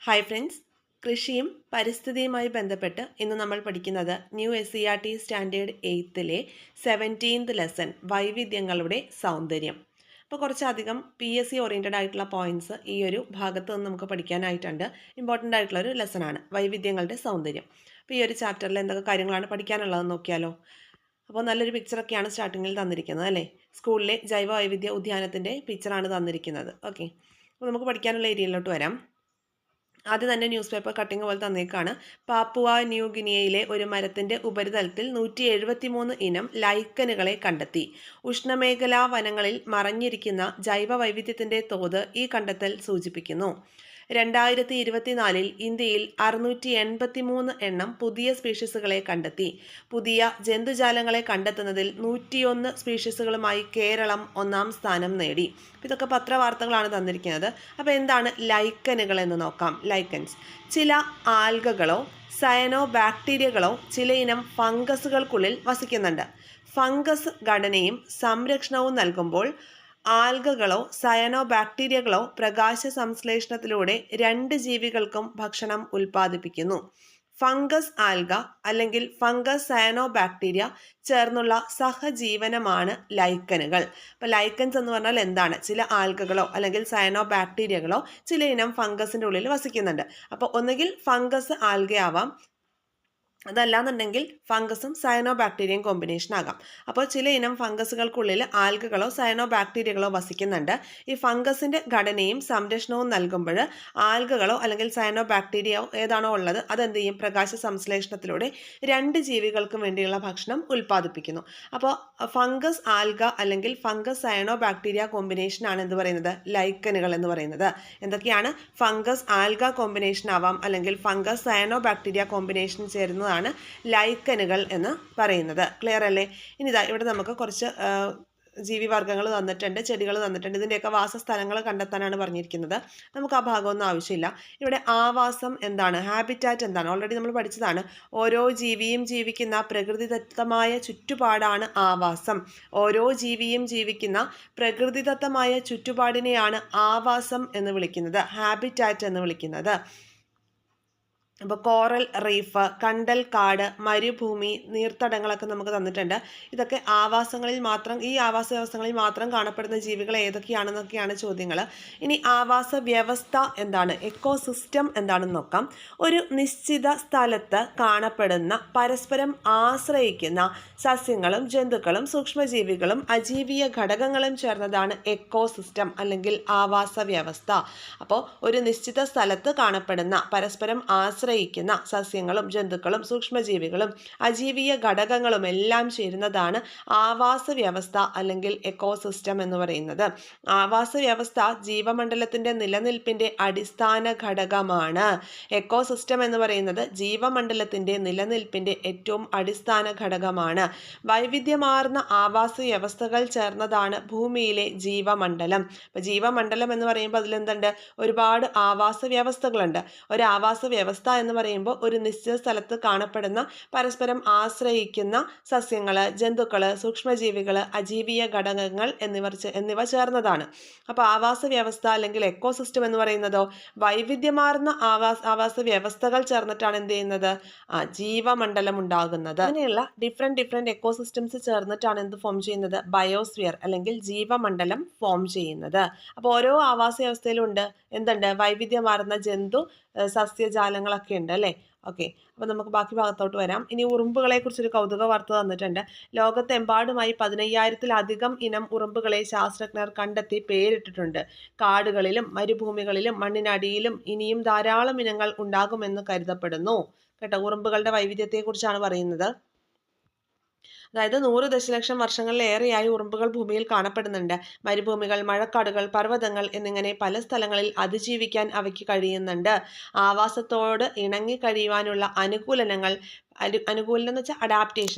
Hi friends, കൃഷിയും പരിസ്ഥിതിയുമായി ബന്ധപ്പെട്ട് ഇന്ന് നമ്മൾ പഠിക്കുന്നത് ന്യൂ SCERT സ്റ്റാൻഡേർഡ് 8ലെ 17th ലെസൺ വൈവിധ്യങ്ങളുടെ സൗന്ദര്യം. അപ്പോൾ കുറച്ചധികം PSC ഓറിയൻറ്റഡ് ആയിട്ടുള്ള പോയിന്റ്സ് ഈ ഒരു ഭാഗത്ത് നിന്ന് നമുക്ക് പഠിക്കാനായിട്ടുണ്ട്. ഇമ്പോർട്ടൻ്റ് ആയിട്ടുള്ള ഒരു ലെസണാണ് വൈവിധ്യങ്ങളുടെ സൗന്ദര്യം. അപ്പോൾ ഈ ഒരു ചാപ്റ്ററിൽ എന്തൊക്കെ കാര്യങ്ങളാണ് പഠിക്കാനുള്ളതെന്ന് നോക്കിയാലോ. അപ്പോൾ നല്ലൊരു പിക്ചറൊക്കെയാണ് സ്റ്റാർട്ടിങ്ങിൽ തന്നിരിക്കുന്നത് അല്ലേ. സ്കൂളിലെ ജൈവ വൈവിധ്യ ഉദ്യാനത്തിൻ്റെ പിക്ചറാണ് തന്നിരിക്കുന്നത്. ഓക്കെ, അപ്പോൾ നമുക്ക് പഠിക്കാനുള്ള ഏരിയയിലോട്ട് വരാം. ആദ്യം തന്നെ ന്യൂസ് പേപ്പർ കട്ടിങ് പോലെ തന്നേക്കാണ്. പാപ്പുവ ന്യൂ ഗിനിയയിലെ ഒരു മരത്തിന്റെ ഉപരിതലത്തിൽ 173 ഇനം ലൈക്കനുകളെ കണ്ടെത്തി. ഉഷ്ണമേഖലാ വനങ്ങളിൽ മറഞ്ഞിരിക്കുന്ന ജൈവ വൈവിധ്യത്തിന്റെ തോത് ഈ കണ്ടെത്തൽ സൂചിപ്പിക്കുന്നു. 2024 ഇന്ത്യയിൽ 683 എണ്ണം പുതിയ സ്പീഷീസുകളെ കണ്ടെത്തി. പുതിയ ജന്തുജാലങ്ങളെ കണ്ടെത്തുന്നതിൽ 101 സ്പീഷീസുകളുമായി കേരളം 1ാം സ്ഥാനം നേടി. ഇതൊക്കെ പത്രവാർത്തകളാണ് തന്നിരിക്കുന്നത്. അപ്പോൾ എന്താണ് ലൈക്കനുകൾ എന്ന് നോക്കാം. ലൈക്കൻസ് ചില ആൽഗകളോ സയനോ ബാക്ടീരിയകളോ ചിലയിനം ഫംഗസുകൾക്കുള്ളിൽ വസിക്കുന്നുണ്ട്. ഫംഗസ് ഘടനയും സംരക്ഷണവും നൽകുമ്പോൾ ആൽഗകളോ സയനോ ബാക്ടീരിയകളോ പ്രകാശ സംശ്ലേഷണത്തിലൂടെ 2 ജീവികൾക്കും ഭക്ഷണം ഉൽപ്പാദിപ്പിക്കുന്നു. ഫംഗസ് ആൽഗ അല്ലെങ്കിൽ ഫംഗസ് സയനോ ബാക്ടീരിയ ചേർന്നുള്ള സഹജീവനമാണ് ലൈക്കനുകൾ. അപ്പോൾ ലൈക്കൻസ് എന്ന് പറഞ്ഞാൽ എന്താണ്? ചില ആൽഗകളോ അല്ലെങ്കിൽ സയനോ ബാക്ടീരിയകളോ ചില ഇനം ഫംഗസിൻ്റെ ഉള്ളിൽ വസിക്കുന്നുണ്ട്. അപ്പോൾ ഒന്നുകിൽ ഫംഗസ് ആൽഗയാവാം, അതല്ലാന്നുണ്ടെങ്കിൽ ഫംഗസും സയനോ ബാക്ടീരിയയും കോമ്പിനേഷൻ ആകാം. അപ്പോൾ ചില ഇനം ഫംഗസുകൾക്കുള്ളിൽ ആൽഗകളോ സയനോ ബാക്ടീരിയകളോ വസിക്കുന്നുണ്ട്. ഈ ഫംഗസിന്റെ ഘടനയും സംരക്ഷണവും നൽകുമ്പോൾ ആൽഗകളോ അല്ലെങ്കിൽ സയനോ ബാക്ടീരിയയോ ഏതാണോ ഉള്ളത് അതെന്ത് ചെയ്യും? പ്രകാശ സംശ്ലേഷണത്തിലൂടെ 2 ജീവികൾക്കും വേണ്ടിയുള്ള ഭക്ഷണം ഉൽപ്പാദിപ്പിക്കുന്നു. അപ്പോൾ ഫംഗസ് ആൽഗ അല്ലെങ്കിൽ ഫംഗസ് സയനോ ബാക്ടീരിയ കോമ്പിനേഷൻ ആണ് എന്ത് പറയുന്നത്? ലൈക്കനുകൾ എന്ന് പറയുന്നത്. എന്തൊക്കെയാണ്? ഫംഗസ് ആൽഗ കോമ്പിനേഷൻ ആവാം, അല്ലെങ്കിൽ ഫംഗസ് സയനോ ബാക്ടീരിയ കോമ്പിനേഷൻ ചേരുന്നതാണ് ലൈക്കനുകൾ എന്ന് പറയുന്നത്. ക്ലിയർ അല്ലേ? ഇനി ഇതാ ഇവിടെ നമുക്ക് കുറച്ച് ജീവിവർഗ്ഗങ്ങൾ തന്നിട്ടുണ്ട്, ചെടികൾ തന്നിട്ടുണ്ട്. ഇതിൻ്റെയൊക്കെ വാസസ്ഥലങ്ങൾ കണ്ടെത്താനാണ് പറഞ്ഞിരിക്കുന്നത്. നമുക്ക് ആ ഭാഗമൊന്നും ആവശ്യമില്ല. ഇവിടെ ആവാസം എന്താണ്? ഹാബിറ്റാറ്റ് എന്താണ്? ഓൾറെഡി നമ്മൾ പഠിച്ചതാണ്. ഓരോ ജീവിയും ജീവിക്കുന്ന പ്രകൃതിദത്തമായ ചുറ്റുപാടാണ് ആവാസം. ഓരോ ജീവിയും ജീവിക്കുന്ന പ്രകൃതിദത്തമായ ചുറ്റുപാടിനെയാണ് ആവാസം എന്ന് വിളിക്കുന്നത്, ഹാബിറ്റാറ്റ് എന്ന് വിളിക്കുന്നത്. അപ്പോൾ കോറൽ റീഫ്, കണ്ടൽ കാട്, മരുഭൂമി, നീർത്തടങ്ങളൊക്കെ നമുക്ക് തന്നിട്ടുണ്ട്. ഇതൊക്കെ ആവാസങ്ങളിൽ മാത്രം, ഈ ആവാസ വ്യവസ്ഥകളിൽ മാത്രം കാണപ്പെടുന്ന ജീവികൾ ഏതൊക്കെയാണെന്നൊക്കെയാണ് ചോദ്യങ്ങൾ. ഇനി ആവാസ വ്യവസ്ഥ എന്താണ്? എക്കോസിസ്റ്റം എന്താണെന്ന് നോക്കാം. ഒരു നിശ്ചിത സ്ഥലത്ത് കാണപ്പെടുന്ന പരസ്പരം ആശ്രയിക്കുന്ന സസ്യങ്ങളും ജന്തുക്കളും സൂക്ഷ്മജീവികളും അജീവീയ ഘടകങ്ങളും ചേർന്നതാണ് എക്കോസിസ്റ്റം അല്ലെങ്കിൽ ആവാസ വ്യവസ്ഥ. അപ്പോൾ ഒരു നിശ്ചിത സ്ഥലത്ത് കാണപ്പെടുന്ന പരസ്പരം ആശ്രയിക്കുന്ന സസ്യങ്ങളും ജന്തുക്കളും സൂക്ഷ്മജീവികളും അജീവീയ ഘടകങ്ങളും എല്ലാം ചേരുന്നതാണ് ആവാസ വ്യവസ്ഥ അല്ലെങ്കിൽ എക്കോസിസ്റ്റം എന്ന് പറയുന്നത്. ആവാസ വ്യവസ്ഥ ജീവമണ്ഡലത്തിന്റെ നിലനിൽപ്പിന്റെ അടിസ്ഥാന ഘടകമാണ്. എക്കോസിസ്റ്റം എന്ന് പറയുന്നത് ജീവമണ്ഡലത്തിന്റെ നിലനിൽപ്പിന്റെ ഏറ്റവും അടിസ്ഥാന ഘടകമാണ്. വൈവിധ്യമാർന്ന ആവാസ വ്യവസ്ഥകൾ ചേർന്നതാണ് ഭൂമിയിലെ ജീവമണ്ഡലം. അപ്പോൾ ജീവമണ്ഡലം എന്ന് പറയുമ്പോൾ അതിലെന്തുണ്ട്? ഒരുപാട് ആവാസ വ്യവസ്ഥകളുണ്ട്. ഒരു ആവാസ വ്യവസ്ഥ എന്ന് പറയുമ്പോൾ ഒരു നിശ്ചിത സ്ഥലത്ത് കാണപ്പെടുന്ന പരസ്പരം ആശ്രയിക്കുന്ന സസ്യങ്ങൾ, ജന്തുക്കൾ, സൂക്ഷ്മജീവികൾ, അജീവീയ ഘടകങ്ങൾ എന്നിവ ചേർന്നതാണ്. അപ്പോൾ ആവാസ വ്യവസ്ഥ അല്ലെങ്കിൽ എക്കോസിസ്റ്റം എന്ന് പറയുന്നതോ വൈവിധ്യമാർന്ന ആവാസ വ്യവസ്ഥകൾ ചേർന്നിട്ടാണ് എന്ത് ചെയ്യുന്നത്? ജീവമണ്ഡലം ഉണ്ടാകുന്നത്. അങ്ങനെയുള്ള ഡിഫറെന്റ് എക്കോസിസ്റ്റംസ് ചേർന്നിട്ടാണ് എന്ത് ഫോം ചെയ്യുന്നത്? ബയോസ്ഫിയർ അല്ലെങ്കിൽ ജീവമണ്ഡലം ഫോം ചെയ്യുന്നത്. അപ്പോൾ ഓരോ ആവാസ വ്യവസ്ഥയിലും ഉണ്ട് എന്തുണ്ട്? വൈവിധ്യമാർന്ന ജന്തു സസ്യജാലങ്ങളൊക്കെ ഉണ്ട് അല്ലേ. ഓക്കെ, അപ്പോൾ നമുക്ക് ബാക്കി ഭാഗത്തോട്ട് വരാം. ഇനി ഉറുമ്പുകളെ കുറിച്ചൊരു കൗതുക വാർത്ത തന്നിട്ടുണ്ട്. ലോകത്തെമ്പാടുമായി 15,000-ലധികം ഇനം ഉറുമ്പുകളെ ശാസ്ത്രജ്ഞർ കണ്ടെത്തി പേരിട്ടിട്ടുണ്ട്. കാടുകളിലും മരുഭൂമികളിലും മണ്ണിനടിയിലും ഇനിയും ധാരാളം ഇനങ്ങൾ ഉണ്ടാകുമെന്ന് കരുതപ്പെടുന്നു. കേട്ടോ, ഉറുമ്പുകളുടെ വൈവിധ്യത്തെക്കുറിച്ചാണ് പറയുന്നത്. അതായത് 100 ദശലക്ഷം വർഷങ്ങളിലേറെയായി ഉറുമ്പുകൾ ഭൂമിയിൽ കാണപ്പെടുന്നുണ്ട്. മരുഭൂമികൾ, മഴക്കാടുകൾ, പർവ്വതങ്ങൾ എന്നിങ്ങനെ പല സ്ഥലങ്ങളിൽ അതിജീവിക്കാൻ അവയ്ക്ക് കഴിയുന്നുണ്ട്. ആവാസത്തോട് ഇണങ്ങി കഴിയുവാനുള്ള അനുകൂലനം എന്ന് വെച്ചാൽ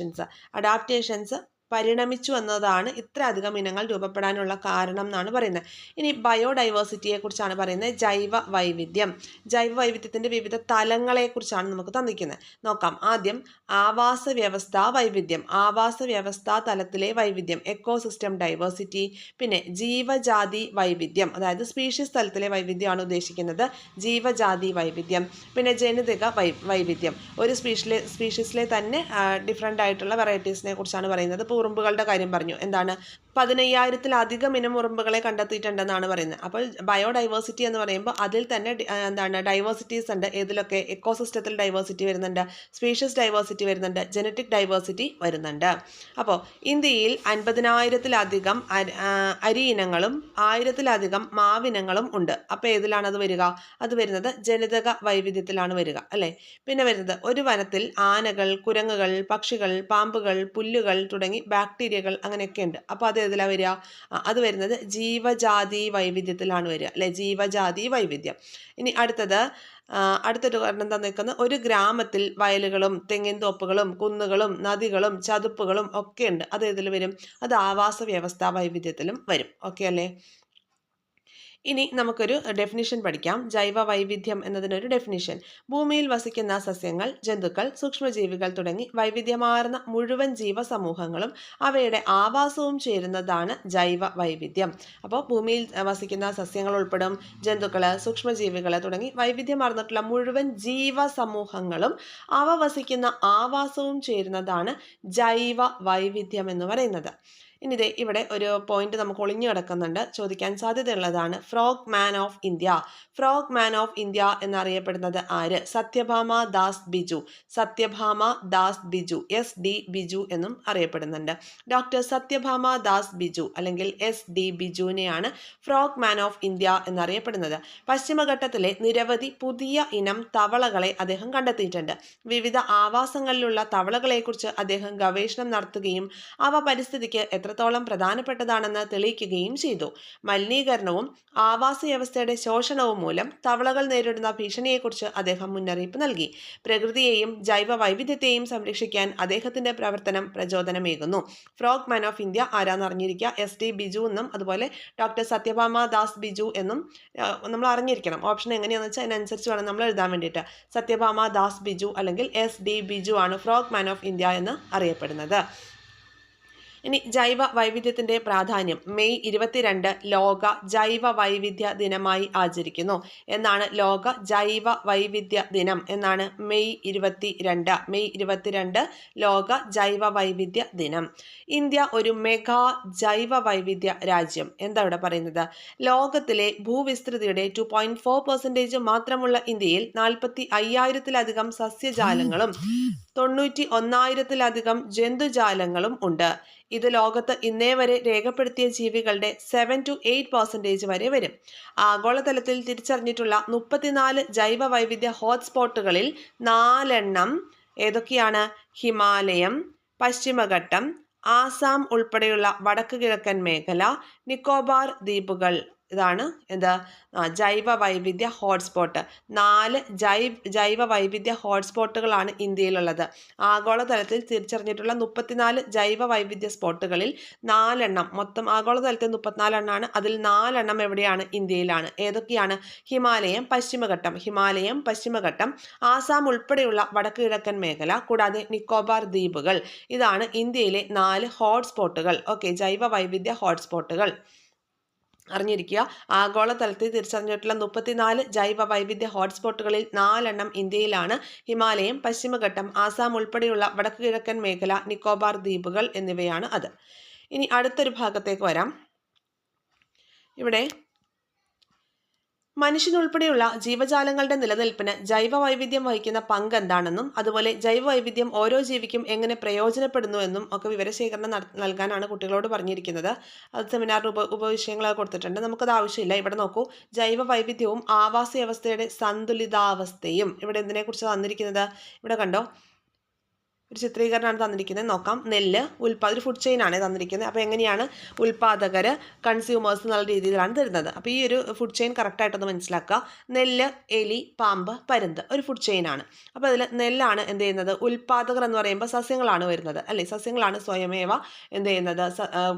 അഡാപ്റ്റേഷൻസ് പരിണമിച്ചു എന്നതാണ് ഇത്രയധികം ഇനങ്ങൾ രൂപപ്പെടാനുള്ള കാരണം എന്നാണ് പറയുന്നത്. ഇനി ബയോഡൈവേഴ്സിറ്റിയെ കുറിച്ചാണ് പറയുന്നത്. ജൈവ വൈവിധ്യം. ജൈവ വൈവിധ്യത്തിൻ്റെ വിവിധ തലങ്ങളെക്കുറിച്ചാണ് നമുക്ക് തന്നിരിക്കുന്നത്. നോക്കാം. ആദ്യം ആവാസ വ്യവസ്ഥാ വൈവിധ്യം. ആവാസ വ്യവസ്ഥാ തലത്തിലെ വൈവിധ്യം, എക്കോസിസ്റ്റം ഡൈവേഴ്സിറ്റി. പിന്നെ ജീവജാതി വൈവിധ്യം, അതായത് സ്പീഷീസ് തലത്തിലെ വൈവിധ്യമാണ് ഉദ്ദേശിക്കുന്നത്, ജീവജാതി വൈവിധ്യം. പിന്നെ ജനിതക വൈവിധ്യം, ഒരു സ്പീഷീസിലെ തന്നെ ഡിഫറെൻ്റ് ആയിട്ടുള്ള വെറൈറ്റീസിനെ കുറിച്ചാണ് പറയുന്നത്. ഇപ്പോൾ ഉറുമ്പുകളുടെ കാര്യം പറഞ്ഞു. എന്താണ്, 15,000-ത്തിലധികം ഇനം ഉറുമ്പുകളെ കണ്ടെത്തിയിട്ടുണ്ടെന്നാണ് പറയുന്നത്. അപ്പോൾ ബയോഡൈവേഴ്സിറ്റി എന്ന് പറയുമ്പോൾ അതിൽ തന്നെ ഡൈവേഴ്സിറ്റീസ് ഉണ്ട്. ഏതിലൊക്കെ? എക്കോസിസ്റ്റത്തിൽ ഡൈവേഴ്സിറ്റി വരുന്നുണ്ട്, സ്പീഷീസ് ഡൈവേഴ്സിറ്റി വരുന്നുണ്ട്, ജനറ്റിക് ഡൈവേഴ്സിറ്റി വരുന്നുണ്ട്. അപ്പോൾ ഇന്ത്യയിൽ 50,000-ത്തിലധികം അരി ഇനങ്ങളും 1,000-ത്തിലധികം മാവിനങ്ങളും ഉണ്ട്. അപ്പോൾ ഏതിലാണ് അത് വരിക? അത് വരുന്നത് ജനിതക വൈവിധ്യത്തിലാണ് വരിക, അല്ലേ? പിന്നെ വരുന്നത്, ഒരു വനത്തിൽ ആനകൾ, കുരങ്ങുകൾ, പക്ഷികൾ, പാമ്പുകൾ, പുല്ലുകൾ തുടങ്ങി ബാക്ടീരിയകൾ അങ്ങനെയൊക്കെ ഉണ്ട്. അപ്പോൾ അത് ഏതിലാണ് വരിക? അത് വരുന്നത് ജീവജാതി വൈവിധ്യത്തിലാണ് വരിക, അല്ലെ? ജീവജാതി വൈവിധ്യം. ഇനി അടുത്തൊരു കാരണം തന്നിരിക്കുന്ന, ഒരു ഗ്രാമത്തിൽ വയലുകളും തെങ്ങിൻ തോപ്പുകളും കുന്നുകളും നദികളും ചതുപ്പുകളും ഒക്കെ ഉണ്ട്. അത് ഏതിൽ വരും? അത് ആവാസ വ്യവസ്ഥാ വൈവിധ്യത്തിലും വരും. ഓക്കെ അല്ലേ? ഇനി നമുക്കൊരു ഡെഫിനിഷൻ പഠിക്കാം. ജൈവ വൈവിധ്യം എന്നതിനൊരു ഡെഫിനിഷൻ: ഭൂമിയിൽ വസിക്കുന്ന സസ്യങ്ങൾ, ജന്തുക്കൾ, സൂക്ഷ്മജീവികൾ തുടങ്ങി വൈവിധ്യമാർന്ന മുഴുവൻ ജീവസമൂഹങ്ങളും അവയുടെ ആവാസവും ചേരുന്നതാണ് ജൈവ വൈവിധ്യം. അപ്പോൾ ഭൂമിയിൽ വസിക്കുന്ന സസ്യങ്ങൾ ഉൾപ്പെടും, ജന്തുക്കൾ, സൂക്ഷ്മജീവികൾ തുടങ്ങി വൈവിധ്യമാർന്നിട്ടുള്ള മുഴുവൻ ജീവസമൂഹങ്ങളും അവ വസിക്കുന്ന ആവാസവും ചേരുന്നതാണ് ജൈവ വൈവിധ്യം എന്ന് പറയുന്നത്. ഇനി ഇവിടെ ഒരു പോയിന്റ് നമുക്ക് ഒളിഞ്ഞു കിടക്കുന്നുണ്ട്, ചോദിക്കാൻ സാധ്യതയുള്ളതാണ്. Frog man of India. Frog man of India എന്നറിയപ്പെടുന്നത് ആര്? സത്യഭാമ ദാസ് ബിജു. സത്യഭാമ ദാസ് ബിജു, SD ബിജു എന്നും അറിയപ്പെടുന്നുണ്ട്. ഡോക്ടർ സത്യഭാമ ദാസ് ബിജു അല്ലെങ്കിൽ SD ബിജുവിനെയാണ് ഫ്രോഗ് മാൻ ഓഫ് ഇന്ത്യ എന്നറിയപ്പെടുന്നത്. പശ്ചിമഘട്ടത്തിലെ നിരവധി പുതിയ ഇനം തവളകളെ അദ്ദേഹം കണ്ടെത്തിയിട്ടുണ്ട്. വിവിധ ആവാസങ്ങളിലുള്ള തവളകളെക്കുറിച്ച് അദ്ദേഹം ഗവേഷണം നടത്തുകയും അവ പരിസ്ഥിതിക്ക് എത്രത്തോളം പ്രധാനപ്പെട്ടതാണെന്ന് തെളിയിക്കുകയും ചെയ്തു. മലിനീകരണവും ആവാസ വ്യവസ്ഥയുടെ ശോഷണവും മൂലം തവളകൾ നേരിടുന്ന ഭീഷണിയെക്കുറിച്ച് അദ്ദേഹം മുന്നറിയിപ്പ് നൽകി. പ്രകൃതിയെയും ജൈവ വൈവിധ്യത്തെയും സംരക്ഷിക്കാൻ അദ്ദേഹത്തിന്റെ പ്രവർത്തനം പ്രചോദനമേകുന്നു. ഫ്രോഗ് മാൻ ഓഫ് ഇന്ത്യ ആരാന്ന് അറിഞ്ഞിരിക്കുക. SD ബിജു എന്നും അതുപോലെ ഡോക്ടർ സത്യഭാമ ദാസ് ബിജു എന്നും നമ്മൾ അറിഞ്ഞിരിക്കണം. ഓപ്ഷൻ എങ്ങനെയാണെന്ന് വെച്ചാൽ അതിനനുസരിച്ച് വേണം നമ്മൾ എഴുതാൻ വേണ്ടിയിട്ട്. സത്യഭാമ ദാസ് ബിജു അല്ലെങ്കിൽ SD ബിജു ആണ് ഫ്രോഗ് മാൻ ഓഫ് ഇന്ത്യ എന്ന് അറിയപ്പെടുന്നത്. ഇനി ജൈവ വൈവിധ്യത്തിന്റെ പ്രാധാന്യം. മെയ് 22 ലോക ജൈവ വൈവിധ്യ ദിനമായി ആചരിക്കുന്നു. എന്നാണ് ലോക ജൈവ വൈവിധ്യ ദിനം? എന്നാണ് മെയ് 22. മെയ് 22 ലോക ജൈവ വൈവിധ്യ ദിനം. ഇന്ത്യ ഒരു മെഗാ ജൈവ വൈവിധ്യ രാജ്യം. എന്താ ഇവിടെ പറയുന്നത്? ലോകത്തിലെ ഭൂവിസ്തൃതിയുടെ 2.4% മാത്രമുള്ള ഇന്ത്യയിൽ 45,000-ത്തിലധികം സസ്യജാലങ്ങളും 91,000-ത്തിലധികം ജന്തുജാലങ്ങളും ഉണ്ട്. ഇത് ലോകത്ത് ഇന്നേ വരെ രേഖപ്പെടുത്തിയ ജീവികളുടെ 7 to 8% വരെ വരും. ആഗോളതലത്തിൽ തിരിച്ചറിഞ്ഞിട്ടുള്ള 34 ജൈവ വൈവിധ്യ ഹോട്ട്സ്പോട്ടുകളിൽ 4 ഏതൊക്കെയാണ്? ഹിമാലയം, പശ്ചിമഘട്ടം, ആസാം ഉൾപ്പെടെയുള്ള വടക്ക് കിഴക്കൻ മേഖല, നിക്കോബാർ ദ്വീപുകൾ. ഇതാണ് എന്താ? ജൈവ വൈവിധ്യ ഹോട്ട്സ്പോട്ട്. 4 ജൈവ വൈവിധ്യ ഹോട്ട്സ്പോട്ടുകളാണ് ഇന്ത്യയിലുള്ളത്. ആഗോളതലത്തിൽ തിരിച്ചറിഞ്ഞിട്ടുള്ള 34 ജൈവ വൈവിധ്യ സ്പോട്ടുകളിൽ 4 മൊത്തം ആഗോളതലത്തിൽ 34 അതിൽ 4 എവിടെയാണ്? ഇന്ത്യയിലാണ്. ഏതൊക്കെയാണ്? ഹിമാലയം, പശ്ചിമഘട്ടം, ആസാം ഉൾപ്പെടെയുള്ള വടക്ക് കിഴക്കൻ മേഖല, കൂടാതെ നിക്കോബാർ ദ്വീപുകൾ. ഇതാണ് ഇന്ത്യയിലെ 4 ഹോട്ട്സ്പോട്ടുകൾ. ഓക്കെ, ജൈവ വൈവിധ്യ ഹോട്ട്സ്പോട്ടുകൾ അറിഞ്ഞിരിക്കുക. ആഗോളതലത്തിൽ തിരിച്ചറിഞ്ഞിട്ടുള്ള 34 ജൈവ വൈവിധ്യ ഹോട്ട്സ്പോട്ടുകളിൽ 4 ഇന്ത്യയിലാണ്. ഹിമാലയം, പശ്ചിമഘട്ടം, ആസാം ഉൾപ്പെടെയുള്ള വടക്ക് കിഴക്കൻ മേഖല, നിക്കോബാർ ദ്വീപുകൾ എന്നിവയാണ് അത്. ഇനി അടുത്തൊരു ഭാഗത്തേക്ക് വരാം. ഇവിടെ മനുഷ്യനുൾപ്പെടെയുള്ള ജീവജാലങ്ങളുടെ നിലനിൽപ്പിന് ജൈവ വൈവിധ്യം വഹിക്കുന്ന പങ്ക് എന്താണെന്നും അതുപോലെ ജൈവ വൈവിധ്യം ഓരോ ജീവിക്കും എങ്ങനെ പ്രയോജനപ്പെടുന്നു എന്നും ഒക്കെ വിവരശേഖരണം നൽകാനാണ് കുട്ടികളോട് പറഞ്ഞിരിക്കുന്നത്. അത് സെമിനാറിന് ഉപവിഷയങ്ങളൊക്കെ കൊടുത്തിട്ടുണ്ട്. നമുക്കത് ആവശ്യമില്ല. ഇവിടെ നോക്കൂ, ജൈവ വൈവിധ്യവും ആവാസ വ്യവസ്ഥയുടെ സന്തുലിതാവസ്ഥയും. ഇവിടെ എന്തിനെക്കുറിച്ച് തന്നിരിക്കുന്നത്? ഇവിടെ കണ്ടോ, ഒരു ചിത്രീകരണമാണ് തന്നിരിക്കുന്നത്. നോക്കാം. നെല്ല് ഒരു ഫുഡ് ചെയിൻ ആണ് തന്നിരിക്കുന്നത്. അപ്പോൾ എങ്ങനെയാണ് ഉൽപ്പാദകർ കൺസ്യൂമേഴ്സ് എന്നുള്ള രീതിയിലാണ് തരുന്നത്. അപ്പോൾ ഈ ഒരു ഫുഡ് ചെയിൻ കറക്റ്റായിട്ടൊന്ന് മനസ്സിലാക്കുക. നെല്ല്, എലി, പാമ്പ്, പരുന്ത് ഒരു ഫുഡ് ചെയിൻ ആണ്. അപ്പോൾ അതിൽ നെല്ലാണ് എന്ത് ചെയ്യുന്നത്, ഉൽപ്പാദകർ എന്ന് പറയുമ്പോൾ സസ്യങ്ങളാണ് വരുന്നത് അല്ലേ. സസ്യങ്ങളാണ് സ്വയമേവ എന്ത് ചെയ്യുന്നത്,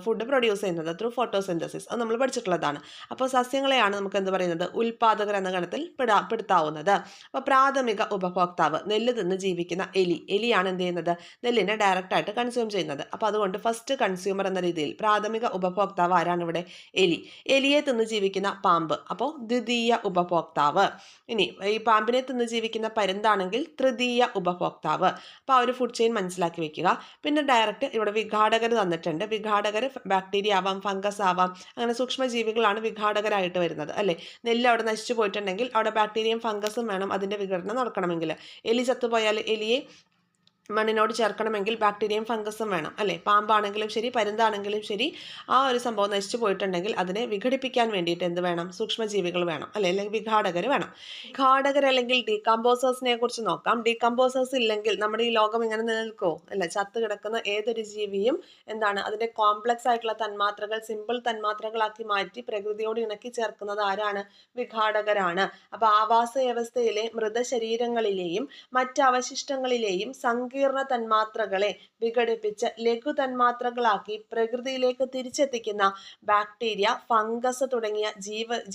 ഫുഡ് പ്രൊഡ്യൂസ് ചെയ്യുന്നത് ത്രൂ ഫോട്ടോസിന്തസിസ്. അത് നമ്മൾ പഠിച്ചിട്ടുള്ളതാണ്. അപ്പോൾ സസ്യങ്ങളെയാണ് നമുക്ക് എന്ത് പറയുന്നത്, ഉൽപ്പാദകർ എന്ന ഗണത്തിൽ പെടുത്താവുന്നത്. അപ്പോൾ പ്രാഥമിക ഉപഭോക്താവ് നെല്ല് തിന്ന് ജീവിക്കുന്ന എലിയാണ് എന്ത് ചെയ്യുന്നത്, നെല്ലിനെ ഡയറക്റ്റ് ആയിട്ട് കൺസ്യൂം ചെയ്യുന്നത്. അപ്പോൾ അതുകൊണ്ട് ഫസ്റ്റ് കൺസ്യൂമർ എന്ന രീതിയിൽ പ്രാഥമിക ഉപഭോക്താവ് ആരാണ് ഇവിടെ, എലിയെ തിന്ന് ജീവിക്കുന്ന പാമ്പ്, അപ്പോൾ ദ്വിതീയ ഉപഭോക്താവ്. ഇനി ഈ പാമ്പിനെ തിന്ന് ജീവിക്കുന്ന പരുന്താണെങ്കിൽ തൃതീയ ഉപഭോക്താവ്. അപ്പോൾ ആ ഒരു ഫുഡ് ചെയിൻ മനസ്സിലാക്കി വെക്കുക. പിന്നെ ഡയറക്റ്റ് ഇവിടെ വിഘാടകർ തന്നിട്ടുണ്ട്. വിഘാടകർ ബാക്ടീരിയ ആവാം, ഫംഗസ് ആവാം, അങ്ങനെ സൂക്ഷ്മജീവികളാണ് വിഘാടകരായിട്ട് വരുന്നത് അല്ലേ. നെല്ല് അവിടെ നശിച്ചു പോയിട്ടുണ്ടെങ്കിൽ അവിടെ ബാക്ടീരിയയും ഫംഗസും വേണം അതിൻ്റെ വിഘടനം നടക്കണമെങ്കിൽ. എലി ചത്തുപോയാൽ എലിയെ മണ്ണിനോട് ചേർക്കണമെങ്കിൽ ബാക്ടീരിയയും ഫംഗസും വേണം അല്ലേ. പാമ്പാണെങ്കിലും ശരി, പരുന്താണെങ്കിലും ശരി, ആ ഒരു സംഭവം നശിച്ചു പോയിട്ടുണ്ടെങ്കിൽ അതിനെ വിഘടിപ്പിക്കാൻ വേണ്ടിയിട്ട് എന്ത് വേണം, സൂക്ഷ്മജീവികൾ വേണം അല്ലേ, അല്ലെങ്കിൽ വിഘാടകർ വേണം. വിഘാടകർ അല്ലെങ്കിൽ ഡീകമ്പോസേഴ്സിനെ കുറിച്ച് നോക്കാം. ഡീകമ്പോസേഴ്സ് ഇല്ലെങ്കിൽ നമ്മുടെ ഈ ലോകം ഇങ്ങനെ നിലനിൽക്കുമോ അല്ല. ചത്ത് കിടക്കുന്ന ഏതൊരു ജീവിയും എന്താണ്, അതിൻ്റെ കോംപ്ലക്സ് ആയിട്ടുള്ള തന്മാത്രകൾ സിമ്പിൾ തന്മാത്രകളാക്കി മാറ്റി പ്രകൃതിയോട് ഇണക്കി ചേർക്കുന്നത് ആരാണ്, വിഘാടകരാണ്. അപ്പോൾ ആവാസ വ്യവസ്ഥയിലെ മൃതശരീരങ്ങളിലെയും മറ്റ് അവശിഷ്ടങ്ങളിലെയും സങ്കീർണ തന്മാത്രകളെ വിഘടിപ്പിച്ച് ലഘു തന്മാത്രകളാക്കി പ്രകൃതിയിലേക്ക് തിരിച്ചെത്തിക്കുന്ന ബാക്ടീരിയ, ഫംഗസ് തുടങ്ങിയ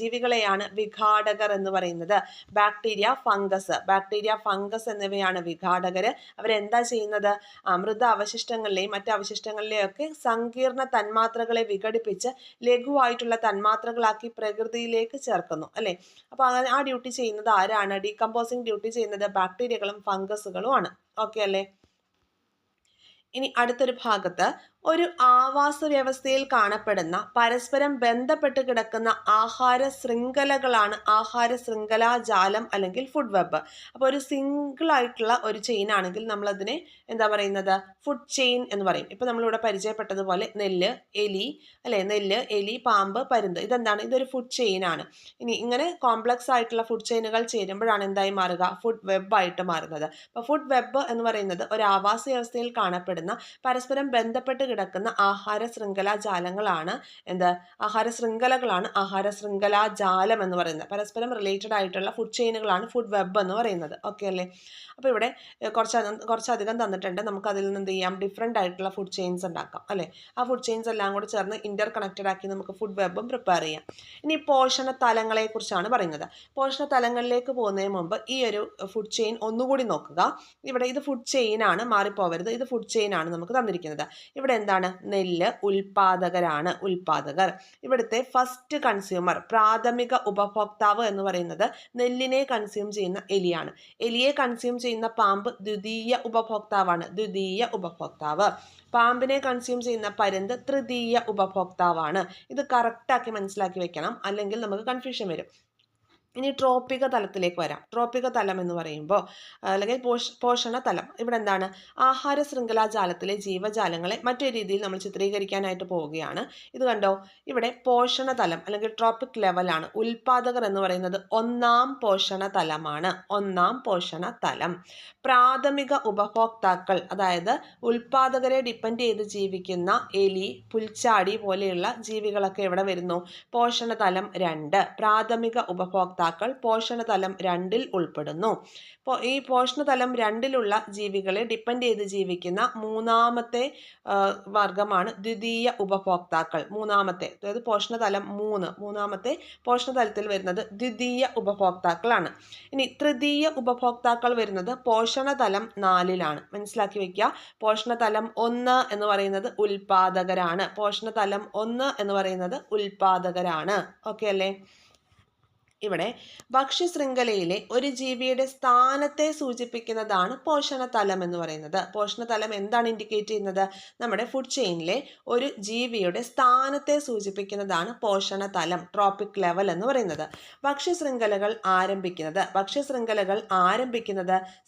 ജീവികളെയാണ് വിഘാടകർ എന്ന് പറയുന്നത്. ബാക്ടീരിയ, ഫംഗസ് എന്നിവയാണ് വിഘാടകർ. അവരെന്താ ചെയ്യുന്നത്, മൃത അവശിഷ്ടങ്ങളിലെയും മറ്റ് അവശിഷ്ടങ്ങളിലെയും ഒക്കെ സങ്കീർണ തന്മാത്രകളെ വിഘടിപ്പിച്ച് ലഘുവായിട്ടുള്ള തന്മാത്രകളാക്കി പ്രകൃതിയിലേക്ക് ചേർക്കുന്നു അല്ലേ. അപ്പോൾ ആ ഡ്യൂട്ടി ചെയ്യുന്നത് ആരാണ്, ഡീകമ്പോസിങ് ഡ്യൂട്ടി ചെയ്യുന്നത് ബാക്ടീരിയകളും ഫംഗസുകളും ആണ്. ഓക്കെ അല്ലേ. ഇനി അടുത്തൊരു ഭാഗത്ത് ഒരു ആവാസ വ്യവസ്ഥയിൽ കാണപ്പെടുന്ന പരസ്പരം ബന്ധപ്പെട്ട് കിടക്കുന്ന ആഹാര ശൃംഖലകളാണ് ആഹാര ശൃംഖലാജാലം അല്ലെങ്കിൽ ഫുഡ് വെബ്. അപ്പോൾ ഒരു സിംഗിൾ ആയിട്ടുള്ള ഒരു ചെയിൻ ആണെങ്കിൽ നമ്മളതിനെ എന്താ പറയുന്നത്, ഫുഡ് ചെയിൻ എന്ന് പറയും. ഇപ്പോൾ നമ്മളിവിടെ പരിചയപ്പെട്ടതുപോലെ നെല്ല്, എലി, പാമ്പ്, പരുന്ത്, ഇതെന്താണ്, ഇതൊരു ഫുഡ് ചെയിൻ ആണ്. ഇനി ഇങ്ങനെ കോംപ്ലക്സ് ആയിട്ടുള്ള ഫുഡ് ചെയിനുകൾ ചേരുമ്പോഴാണ് എന്തായി മാറുക, ഫുഡ് വെബ് ആയിട്ട് മാറുന്നത്. അപ്പോൾ ഫുഡ് വെബ് എന്ന് പറയുന്നത് ഒരു ആവാസ വ്യവസ്ഥയിൽ കാണപ്പെടുന്ന പരസ്പരം ബന്ധപ്പെട്ട് കിടക്കുന്ന ആഹാര ശൃംഖലാജാലങ്ങളാണ് ആഹാര ശൃംഖലാജാലം എന്ന് പറയുന്നത്. പരസ്പരം റിലേറ്റഡ് ആയിട്ടുള്ള ഫുഡ് ചെയിനുകളാണ് ഫുഡ് വെബ് എന്ന് പറയുന്നത്. ഓക്കെ അല്ലേ. അപ്പോൾ ഇവിടെ കുറച്ചധികം തന്നിട്ടുണ്ട്. നമുക്ക് അതിൽ നിന്ന് എന്ത് ചെയ്യാം, ഡിഫറെൻ്റ് ആയിട്ടുള്ള ഫുഡ് ചെയിൻസ് ഉണ്ടാക്കാം അല്ലേ. ആ ഫുഡ് ചെയിൻസ് എല്ലാം കൂടി ചേർന്ന് ഇന്റർ കണക്റ്റഡ് ആക്കി നമുക്ക് ഫുഡ് വെബും പ്രിപ്പയർ ചെയ്യാം. ഇനി പോഷണ തലങ്ങളെ കുറിച്ചാണ് പറയുന്നത്. പോഷണ തലങ്ങളിലേക്ക് പോകുന്നതിന് മുമ്പ് ഈ ഒരു ഫുഡ് ചെയിൻ ഒന്നുകൂടി നോക്കുക. ഇവിടെ ഇത് ഫുഡ് ചെയിൻ ആണ്, മാറിപ്പോവരുത്. ഇത് ഫുഡ് ചെയിൻ ആണ് നമുക്ക് തന്നിരിക്കുന്നത്. ഇവിടെ എന്താണ്, നെല്ല് ഉൽപ്പാദകർ. ഇവിടുത്തെ ഫസ്റ്റ് കൺസ്യൂമർ, പ്രാഥമിക ഉപഭോക്താവ് എന്ന് പറയുന്നത് നെല്ലിനെ കൺസ്യൂം ചെയ്യുന്ന എലിയാണ്. എലിയെ കൺസ്യൂം ചെയ്യുന്ന പാമ്പ് ദ്വിതീയ ഉപഭോക്താവ്. പാമ്പിനെ കൺസ്യൂം ചെയ്യുന്ന പരുന്ത് തൃതീയ ഉപഭോക്താവാണ്. ഇത് കറക്റ്റാക്കി മനസ്സിലാക്കി വെക്കണം, അല്ലെങ്കിൽ നമുക്ക് കൺഫ്യൂഷൻ വരും. ഇനി ട്രോപ്പിക തലത്തിലേക്ക് വരാം. ട്രോപ്പിക തലം എന്ന് പറയുമ്പോൾ അല്ലെങ്കിൽ പോഷണ തലം, ഇവിടെ എന്താണ്, ആഹാര ശൃംഖലാജാലത്തിലെ ജീവജാലങ്ങളെ മറ്റൊരു രീതിയിൽ നമ്മൾ ചിത്രീകരിക്കാനായിട്ട് പോവുകയാണ്. ഇത് കണ്ടോ, ഇവിടെ പോഷണ തലം അല്ലെങ്കിൽ ട്രോപ്പിക് ലെവലാണ്. ഉൽപ്പാദകർ എന്ന് പറയുന്നത് ഒന്നാം പോഷണ തലമാണ്. പ്രാഥമിക ഉപഭോക്താക്കൾ, അതായത് ഉൽപ്പാദകരെ ഡിപ്പെൻഡ് ചെയ്ത് ജീവിക്കുന്ന എലി, പുൽച്ചാടി പോലെയുള്ള ജീവികളൊക്കെ എവിടെ വരുന്നു, പോഷണതലം 2. പ്രാഥമിക ഉപഭോക്താക്കൾ പോഷണതലം 2-ൽ ഉൾപ്പെടുന്നു. ഈ പോഷണതലം 2-ലുള്ള ജീവികളെ ഡിപ്പെൻഡ് ചെയ്ത് ജീവിക്കുന്ന മൂന്നാമത്തെ വർഗമാണ് ദ്വിതീയ ഉപഭോക്താക്കൾ. അതായത് പോഷണതലം 3, മൂന്നാമത്തെ പോഷണതലത്തിൽ വരുന്നത് ദ്വിതീയ ഉപഭോക്താക്കളാണ്. ഇനി തൃതീയ ഉപഭോക്താക്കൾ വരുന്നത് പോഷണതലം 4-ലാണ്. മനസ്സിലാക്കി വെക്കുക. പോഷണതലം 1 എന്ന് പറയുന്നത് ഉൽപ്പാദകരാണ്. ഓക്കെ അല്ലേ. ഇവിടെ ഭക്ഷ്യശൃംഖലയിലെ ഒരു ജീവിയുടെ സ്ഥാനത്തെ സൂചിപ്പിക്കുന്നതാണ് പോഷണതലം എന്ന് പറയുന്നത്. പോഷണതലം എന്താണ് ഇൻഡിക്കേറ്റ് ചെയ്യുന്നത്, നമ്മുടെ ഫുഡ് ചെയിനിലെ ഒരു ജീവിയുടെ സ്ഥാനത്തെ സൂചിപ്പിക്കുന്നതാണ് പോഷണതലം, ട്രോപ്പിക് ലെവൽ എന്ന് പറയുന്നത്. ഭക്ഷ്യശൃംഖലകൾ ആരംഭിക്കുന്നത്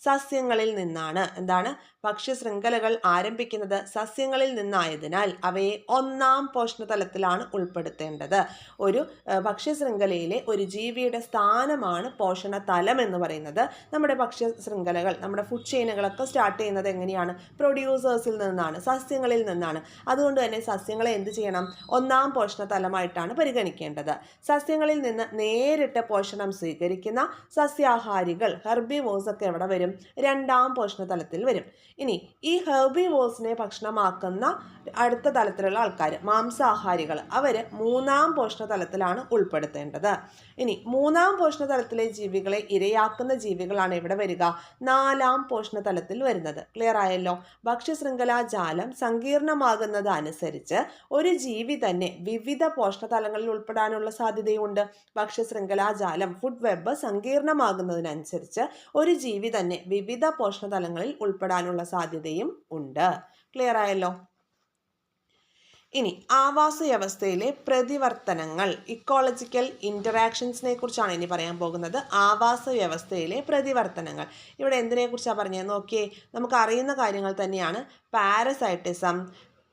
സസ്യങ്ങളിൽ നിന്നാണ്. ഭക്ഷ്യശൃംഖലകൾ ആരംഭിക്കുന്നത് സസ്യങ്ങളിൽ നിന്നായതിനാൽ അവയെ ഒന്നാം പോഷണതലത്തിലാണ് ഉൾപ്പെടുത്തേണ്ടത്. ഒരു ഭക്ഷ്യശൃംഖലയിലെ ഒരു ജീവി ജീവിയുടെ സ്ഥാനമാണ് പോഷണതലം എന്ന് പറയുന്നത്. നമ്മുടെ ഭക്ഷ്യ ശൃംഖലകൾ, നമ്മുടെ ഫുഡ് ചെയിനുകളൊക്കെ സ്റ്റാർട്ട് ചെയ്യുന്നത് എങ്ങനെയാണ്? പ്രൊഡ്യൂസേഴ്സിൽ നിന്നാണ്, സസ്യങ്ങളിൽ നിന്നാണ്. അതുകൊണ്ട് തന്നെ സസ്യങ്ങളെ എന്ത് ചെയ്യണം? ഒന്നാം പോഷണതലമായിട്ടാണ് പരിഗണിക്കേണ്ടത്. സസ്യങ്ങളിൽ നിന്ന് നേരിട്ട് പോഷണം സ്വീകരിക്കുന്ന സസ്യാഹാരികൾ, ഹെർബിവോഴ്സ് ഒക്കെ എവിടെ വരും? രണ്ടാം പോഷണതലത്തിൽ വരും. ഇനി ഈ ഹെർബിവോഴ്സിനെ ഭക്ഷണമാക്കുന്ന അടുത്ത തലത്തിലുള്ള ആൾക്കാർ, മാംസാഹാരികൾ, അവർ മൂന്നാം പോഷണതലത്തിലാണ് ഉൾപ്പെടുത്തേണ്ടത്. ഇനി മൂന്നാം പോഷണതലത്തിലെ ജീവികളെ ഇരയാക്കുന്ന ജീവികളാണ് ഇവിടെ വരിക, നാലാം പോഷണതലത്തിൽ വരുന്നത്. ക്ലിയർ ആയല്ലോ? ഭക്ഷ്യശൃംഖലാ ജാലം സങ്കീർണമാകുന്നത് അനുസരിച്ച് ഒരു ജീവി തന്നെ വിവിധ പോഷണതലങ്ങളിൽ ഉൾപ്പെടാനുള്ള സാധ്യതയുണ്ട്. ഭക്ഷ്യശൃംഖലാ ജാലം, ഫുഡ് വെബ് സങ്കീർണമാകുന്നതിനനുസരിച്ച് ഒരു ജീവി തന്നെ വിവിധ പോഷണതലങ്ങളിൽ ഉൾപ്പെടാനുള്ള സാധ്യതയും ഉണ്ട്. ക്ലിയർ ആയല്ലോ? ഇനി ആവാസ വ്യവസ്ഥയിലെ പ്രതിവർത്തനങ്ങൾ, ഇക്കോളജിക്കൽ ഇൻറ്ററാക്ഷൻസിനെ കുറിച്ചാണ് ഇനി പറയാൻ പോകുന്നത്. ആവാസ വ്യവസ്ഥയിലെ പ്രതിവർത്തനങ്ങൾ. ഇവിടെ എന്തിനെ കുറിച്ചാണ് പറഞ്ഞത് നോക്കിയേ. നമുക്ക് അറിയുന്ന കാര്യങ്ങൾ തന്നെയാണ്. പാരസൈറ്റിസം,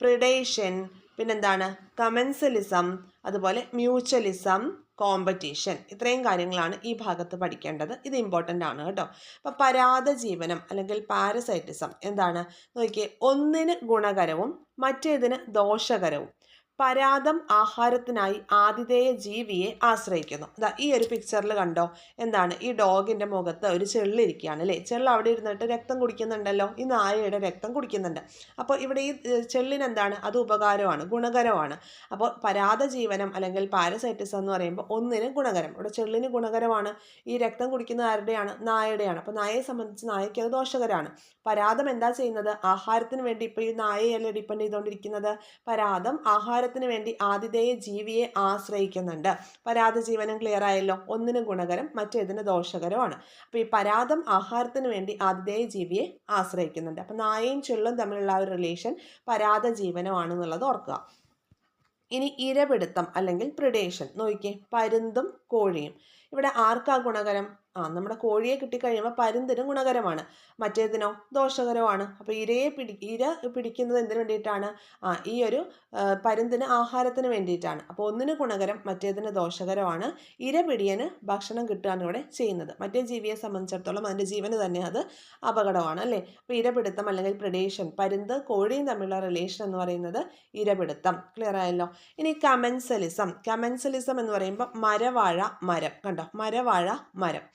പ്രിഡേഷൻ, പിന്നെന്താണ് കമൻസലിസം, അതുപോലെ മ്യൂച്വലിസം, കോമ്പറ്റീഷൻ. ഇത്രയും കാര്യങ്ങളാണ് ഈ ഭാഗത്ത് പഠിക്കേണ്ടത്. ഇത് ഇമ്പോർട്ടൻ്റ് ആണ് കേട്ടോ. അപ്പോൾ പരാദജീവനം അല്ലെങ്കിൽ പാരസൈറ്റിസം എന്താണ് നോക്കിയേ. ഒന്നിന് ഗുണകരവും മറ്റേതിന് ദോഷകരവും. പരാദം ആഹാരത്തിനായി ആതിഥേയ ജീവിയെ ആശ്രയിക്കുന്നു. ഇതാ ഈ ഒരു പിക്ചറിൽ കണ്ടോ, എന്താണ് ഈ ഡോഗിൻ്റെ മുഖത്ത് ഒരു ചെള്ളിരിക്കുകയാണ് അല്ലേ. ചെള്ള് അവിടെ ഇരുന്നിട്ട് രക്തം കുടിക്കുന്നുണ്ടല്ലോ, ഈ നായയുടെ രക്തം കുടിക്കുന്നുണ്ട്. അപ്പോൾ ഇവിടെ ഈ ചെള്ളിനെന്താണ്? അത് ഉപകാരമാണ്, ഗുണകരമാണ്. അപ്പോൾ പരാദജീവനം അല്ലെങ്കിൽ പാരസൈറ്റിസം എന്ന് പറയുമ്പോൾ ഒന്നിന് ഗുണകരം. ഇവിടെ ചെള്ളിന് ഗുണകരമാണ്. ഈ രക്തം കുടിക്കുന്ന ആരുടെയാണ്? നായയുടെയാണ്. അപ്പോൾ നായയെ സംബന്ധിച്ച് നായയ്ക്ക് അത് ദോഷകരമാണ്. പരാദം എന്താ ചെയ്യുന്നത്? ആഹാരത്തിന് വേണ്ടി, ഇപ്പോൾ ഈ നായയല്ലേ ഡിപ്പെൻഡ് ചെയ്തുകൊണ്ടിരിക്കുന്നത്. പരാദം ആഹാരത്തിന് വേണ്ടി ആതിഥേയ ജീവിയെ ആശ്രയിക്കുന്നുണ്ട്. പരാദജീവനം ക്ലിയർ ആയല്ലോ. ഒന്നിന് ഗുണകരം മറ്റേതിന് ദോഷകരമാണ്. അപ്പോൾ ഈ പരാദം ആഹാരത്തിന് വേണ്ടി ആതിഥേയ ജീവിയെ ആശ്രയിക്കുന്നുണ്ട്. അപ്പം നായയും ചെള്ളും തമ്മിലുള്ള ഒരു റിലേഷൻ പരാദജീവനമാണെന്നുള്ളത് ഓർക്കുക. ഇനി ഇരപിടുത്തം അല്ലെങ്കിൽ പ്രിഡേഷൻ നോക്കിയേ. പരുന്തും കോഴിയും. ഇവിടെ ആർക്കാ ഗുണകരം? നമ്മുടെ കോഴിയെ കിട്ടിക്കഴിയുമ്പോൾ പരുന്തിനും ഗുണകരമാണ്, മറ്റേതിനോ ദോഷകരമാണ്. അപ്പോൾ ഇര പിടിക്കുന്നത് എന്തിനു വേണ്ടിയിട്ടാണ്? ഈ ഒരു പരുന്തിന് ആഹാരത്തിന് വേണ്ടിയിട്ടാണ്. അപ്പോൾ ഒന്നിന് ഗുണകരം മറ്റേതിന് ദോഷകരമാണ്. ഇര പിടിയന് ഭക്ഷണം കിട്ടുകയാണ് ഇവിടെ ചെയ്യുന്നത്. മറ്റേ ജീവിയെ സംബന്ധിച്ചിടത്തോളം അതിൻ്റെ ജീവന് തന്നെ അത് അപകടമാണ് അല്ലേ. അപ്പോൾ ഇരപിടുത്തം അല്ലെങ്കിൽ പ്രിഡേഷൻ, പരുന്ത് കോഴിയും തമ്മിലുള്ള റിലേഷൻ എന്ന് പറയുന്നത് ഇരപിടുത്തം. ക്ലിയർ ആയല്ലോ? ഇനി കമൻസലിസം. കമൻസലിസം എന്ന് പറയുമ്പോൾ മരവാഴ മരം. കണ്ടോ, മരവാഴ മരം.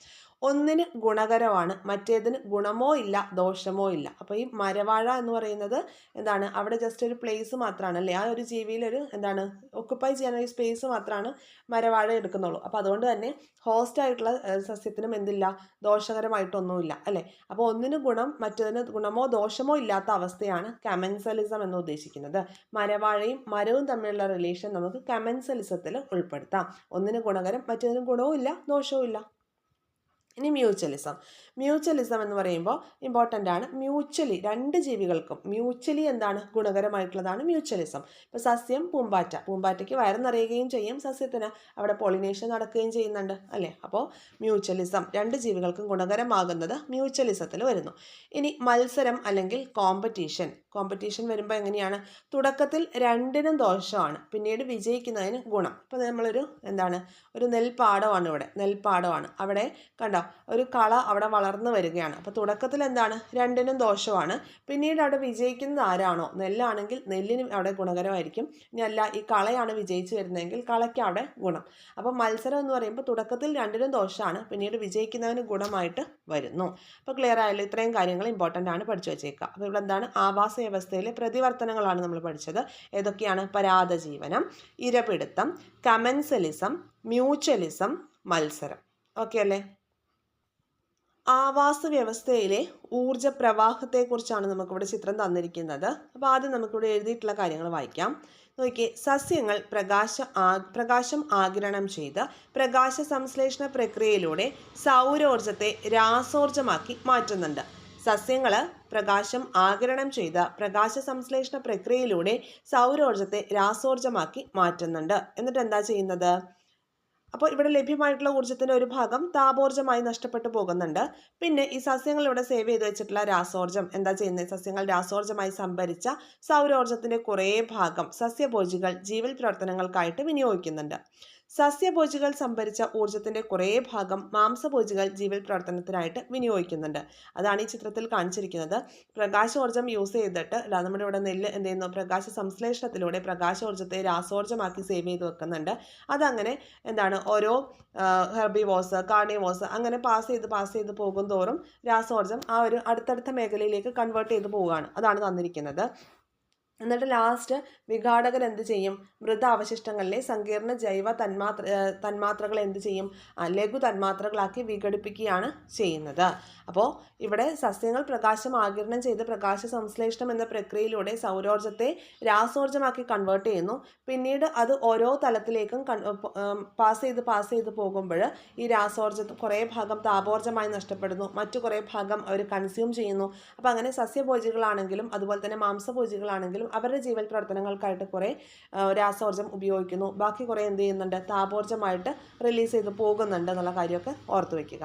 ഒന്നിന് ഗുണകരമാണ് മറ്റേതിന് ഗുണമോ ഇല്ല ദോഷമോ ഇല്ല. അപ്പോൾ ഈ മരവാഴ എന്ന് പറയുന്നത് എന്താണ്? അവിടെ ജസ്റ്റ് ഒരു പ്ലേസ് മാത്രമാണ് അല്ലേ. ആ ഒരു ജീവിയിലൊരു എന്താണ് ഒക്കുപ്പൈ ചെയ്യാൻ ഒരു സ്പേസ് മാത്രമാണ് മരവാഴ എടുക്കുന്നുള്ളൂ. അപ്പോൾ അതുകൊണ്ട് തന്നെ ഹോസ്റ്റ് ആയിട്ടുള്ള സസ്യത്തിനും എന്തില്ല? ദോഷകരമായിട്ടൊന്നുമില്ല അല്ലേ. അപ്പോൾ ഒന്നിന് ഗുണം മറ്റേതിന് ഗുണമോ ദോഷമോ ഇല്ലാത്ത അവസ്ഥയാണ് കമൻസലിസം എന്ന് ഉദ്ദേശിക്കുന്നത്. മരവാഴയും മരവും തമ്മിലുള്ള റിലേഷൻ നമുക്ക് കമൻസലിസത്തിൽ ഉൾപ്പെടുത്താം. ഒന്നിന് ഗുണകരം മറ്റേതിന് ഗുണവും ഇല്ല ദോഷവും ഇല്ല. ഇനി മ്യൂച്വലിസം. മ്യൂച്വലിസം എന്ന് പറയുമ്പോൾ ഇമ്പോർട്ടൻ്റ് ആണ്. മ്യൂച്വലി രണ്ട് ജീവികൾക്കും മ്യൂച്വലി എന്താണ്? ഗുണകരമായിട്ടുള്ളതാണ് മ്യൂച്വലിസം. ഇപ്പോൾ സസ്യം പൂമ്പാറ്റയ്ക്ക് വയറ് നിറയുകയും ചെയ്യും, സസ്യത്തിന് അവിടെ പോളിനേഷൻ നടക്കുകയും ചെയ്യുന്നുണ്ട് അല്ലേ. അപ്പോൾ മ്യൂച്വലിസം രണ്ട് ജീവികൾക്കും ഗുണകരമാകുന്നത് മ്യൂച്വലിസത്തിൽ വരുന്നു. ഇനി മത്സരം അല്ലെങ്കിൽ കോമ്പറ്റീഷൻ വരുമ്പോൾ എങ്ങനെയാണ്? തുടക്കത്തിൽ രണ്ടിനും ദോഷമാണ്, പിന്നീട് വിജയിക്കുന്നതിന് ഗുണം. ഇപ്പോൾ നമ്മളൊരു ഒരു നെൽപ്പാടമാണ് ഇവിടെ, അവിടെ കണ്ടോ ഒരു കള അവിടെ വളർന്നു വരികയാണ്. അപ്പോൾ തുടക്കത്തിൽ എന്താണ്? രണ്ടിനും ദോഷമാണ്. പിന്നീട് അവിടെ വിജയിക്കുന്നത് ആരാണോ, നെല്ലാണെങ്കിൽ നെല്ലിന് അവിടെ ഗുണകരമായിരിക്കും. ഇനി അല്ല ഈ കളയാണ് വിജയിച്ചു വരുന്നതെങ്കിൽ കളയ്ക്ക് അവിടെ ഗുണം. അപ്പോൾ മത്സരം എന്ന് പറയുമ്പോൾ തുടക്കത്തിൽ രണ്ടിനും ദോഷമാണ്, പിന്നീട് വിജയിക്കുന്നതിന് ഗുണമായിട്ട് വരുന്നു. അപ്പോൾ ക്ലിയർ ആയല്ലോ? ഇത്രയും കാര്യങ്ങൾ ഇമ്പോർട്ടൻ്റ് ആണ്, പഠിച്ചു വെച്ചേക്കുക. അപ്പോൾ ഇവിടെ എന്താണ്? ആവാസ വ്യവസ്ഥയിലെ പ്രതിവർത്തനങ്ങളാണ് നമ്മൾ പഠിച്ചത്. ഏതൊക്കെയാണ്? പരാദജീവനം, ഇരപിടുത്തം, കമൻസലിസം, മ്യൂച്വലിസം, മത്സരം. ഓക്കെ അല്ലേ? ആവാസ വ്യവസ്ഥയിലെ ഊർജ പ്രവാഹത്തെക്കുറിച്ചാണ് നമുക്കിവിടെ ചിത്രം തന്നിരിക്കുന്നത്. അപ്പോൾ ആദ്യം നമുക്കിവിടെ എഴുതിയിട്ടുള്ള കാര്യങ്ങൾ വായിക്കാം. നോക്കിയേ. സസ്യങ്ങൾ പ്രകാശം ആഗിരണം ചെയ്ത് പ്രകാശ സംശ്ലേഷണ പ്രക്രിയയിലൂടെ സൗരോർജത്തെ രാസോർജമാക്കി മാറ്റുന്നുണ്ട്. സസ്യങ്ങൾ പ്രകാശം ആഗിരണം ചെയ്ത് പ്രകാശ സംശ്ലേഷണ പ്രക്രിയയിലൂടെ സൗരോർജത്തെ രാസോർജമാക്കി മാറ്റുന്നുണ്ട്. എന്നിട്ട് എന്താ ചെയ്യുന്നത്? അപ്പോൾ ഇവിടെ ലഭ്യമായിട്ടുള്ള ഊർജ്ജത്തിൻ്റെ ഒരു ഭാഗം താപോർജ്ജമായി നഷ്ടപ്പെട്ടു പോകുന്നുണ്ട്. പിന്നെ ഈ സസ്യങ്ങൾ ഇവിടെ സേവ് ചെയ്ത് വെച്ചിട്ടുള്ള രാസോർജ്ജം എന്താ ചെയ്യുന്നത്? സസ്യങ്ങൾ രാസോർജ്ജമായി സംഭരിച്ച സൗരോർജ്ജത്തിൻ്റെ കുറേ ഭാഗം സസ്യഭോജികൾ ജീവൽ പ്രവർത്തനങ്ങൾക്കായിട്ട് വിനിയോഗിക്കുന്നുണ്ട്. സസ്യഭോജികൾ സംഭരിച്ച ഊർജ്ജത്തിന്റെ കുറേ ഭാഗം മാംസഭോജികൾ ജീവൽ പ്രവർത്തനത്തിനായിട്ട് വിനിയോഗിക്കുന്നുണ്ട്. അതാണ് ഈ ചിത്രത്തിൽ കാണിച്ചിരിക്കുന്നത്. പ്രകാശോർജ്ജം യൂസ് ചെയ്തിട്ട് നമ്മുടെ ഇവിടെ നെല്ല് എന്ത് ചെയ്യുന്നു, പ്രകാശ സംശ്ലേഷണത്തിലൂടെ പ്രകാശോർജ്ജത്തെ രാസോർജ്ജമാക്കി സേവ് ചെയ്ത് വെക്കുന്നുണ്ട്. അതങ്ങനെ എന്താണ് ഓരോ ഹെർബിവോസ്, കാർണിവോസ് അങ്ങനെ പാസ് ചെയ്ത് പോകും തോറും രാസോർജ്ജം ആ ഒരു അടുത്തടുത്ത മേഖലയിലേക്ക് കൺവേർട്ട് ചെയ്ത് പോവുകയാണ്. അതാണ് തന്നിരിക്കുന്നത്. എന്നിട്ട് ലാസ്റ്റ് വിഘാടകർ എന്ത് ചെയ്യും, മൃത അവശിഷ്ടങ്ങളിലെ സങ്കീർണ ജൈവ തന്മാത്രകൾ എന്ത് ചെയ്യും, ലഘു തന്മാത്രകളാക്കി വിഘടിപ്പിക്കുകയാണ് ചെയ്യുന്നത്. അപ്പോൾ ഇവിടെ സസ്യങ്ങൾ പ്രകാശം ആഗിരണം ചെയ്ത് പ്രകാശ സംശ്ലേഷണം എന്ന പ്രക്രിയയിലൂടെ സൗരോർജ്ജത്തെ രാസോർജ്ജമാക്കി കൺവേർട്ട് ചെയ്യുന്നു. പിന്നീട് അത് ഓരോ തലത്തിലേക്കും പാസ് ചെയ്ത് പോകുമ്പോൾ ഈ രാസോർജ്ജത്തിൽ കുറേ ഭാഗം താപോർജ്ജമായി നഷ്ടപ്പെടുന്നു, മറ്റു കുറേ ഭാഗം അവർ കൺസ്യൂം ചെയ്യുന്നു. അപ്പോൾ അങ്ങനെ സസ്യഭോജികളാണെങ്കിലും അതുപോലെ തന്നെ മാംസഭോജികളാണെങ്കിലും അവരുടെ ജീവൽ പ്രവർത്തനങ്ങൾക്കായിട്ട് കുറേ രാസോർജ്ജം ഉപയോഗിക്കുന്നു. ബാക്കി കുറേ എന്ത് ചെയ്യുന്നുണ്ട്, താപോർജ്ജമായിട്ട് റിലീസ് ചെയ്ത് പോകുന്നുണ്ട് എന്നുള്ള കാര്യമൊക്കെ ഓർത്തു വയ്ക്കുക.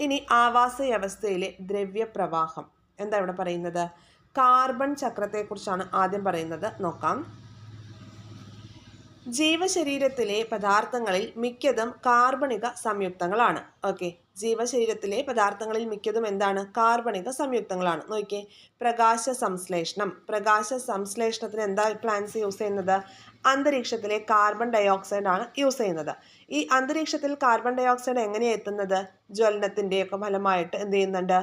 ഇനി ആവാസ വ്യവസ്ഥയിലെ ദ്രവ്യപ്രവാഹം എന്താ ഇവിടെ പറയുന്നത്, കാർബൺ ചക്രത്തെക്കുറിച്ചാണ് ആദ്യം പറയുന്നത്. നോക്കാം. ജീവശരീരത്തിലെ പദാർത്ഥങ്ങളിൽ മിക്കതും കാർബണിക സംയുക്തങ്ങളാണ്. ഓക്കെ, ജീവശരീരത്തിലെ പദാർത്ഥങ്ങളിൽ മിക്കതും എന്താണ്, കാർബണിക സംയുക്തങ്ങളാണ്. നോക്കിയേ, പ്രകാശ സംശ്ലേഷണത്തിന് എന്താ പ്ലാന്റ്സ് യൂസ് ചെയ്യുന്നത്, അന്തരീക്ഷത്തിലെ കാർബൺ ഡയോക്സൈഡ് ആണ് യൂസ് ചെയ്യുന്നത്. ഈ അന്തരീക്ഷത്തിൽ കാർബൺ ഡയോക്സൈഡ് എങ്ങനെയാണ് എത്തുന്നത്, ജ്വലനത്തിൻ്റെയൊക്കെ ഫലമായിട്ട് എന്ത് ചെയ്യുന്നുണ്ട്,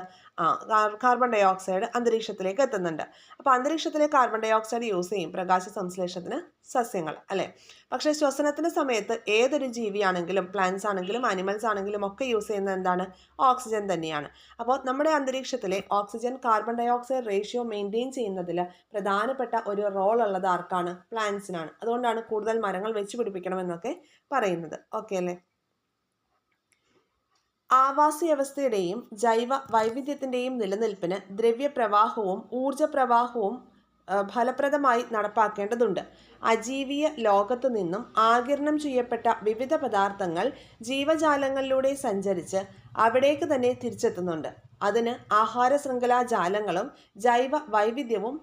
കാർബൺ ഡയോക്സൈഡ് അന്തരീക്ഷത്തിലേക്ക് എത്തുന്നുണ്ട്. അപ്പോൾ അന്തരീക്ഷത്തിലെ കാർബൺ ഡയോക്സൈഡ് യൂസ് ചെയ്യും പ്രകാശ സംശ്ലേഷണത്തിന് സസ്യങ്ങൾ, അല്ലേ? പക്ഷേ ശ്വസനത്തിൻ്റെ സമയത്ത് ഏതൊരു ജീവിയാണെങ്കിലും, പ്ലാന്റ്സ് ആണെങ്കിലും ആനിമൽസ് ആണെങ്കിലും ഒക്കെ യൂസ് ചെയ്യുന്നത് എന്താണ്, ഓക്സിജൻ തന്നെയാണ്. അപ്പോൾ നമ്മുടെ അന്തരീക്ഷത്തിലെ oxygen carbon dioxide ratio maintain ചെയ്യുന്നതിൽ പ്രധാനപ്പെട്ട ഒരു റോൾ ഉള്ളത് ആർക്കാണ്, പ്ലാന്റ്സിനാണ്. അതുകൊണ്ടാണ് കൂടുതൽ മരങ്ങൾ വെച്ച് പിടിപ്പിക്കണമെന്നൊക്കെ പറയുന്നത്. ഓക്കെ അല്ലേ? ആവാസ വ്യവസ്ഥയുടെയും ജൈവ വൈവിധ്യത്തിൻ്റെയും നിലനിൽപ്പിന് ദ്രവ്യപ്രവാഹവും ഊർജപ്രവാഹവും ഫലപ്രദമായി നടപ്പാക്കേണ്ടതുണ്ട്. അജീവീയ ലോകത്തു നിന്നും ആഗിരണം ചെയ്യപ്പെട്ട വിവിധ പദാർത്ഥങ്ങൾ ജീവജാലങ്ങളിലൂടെ സഞ്ചരിച്ച് അവിടേക്ക് തന്നെ തിരിച്ചെത്തുന്നുണ്ട്. അതിന് ആഹാര ശൃംഖലാ ജാലങ്ങളും ജൈവ വൈവിധ്യവും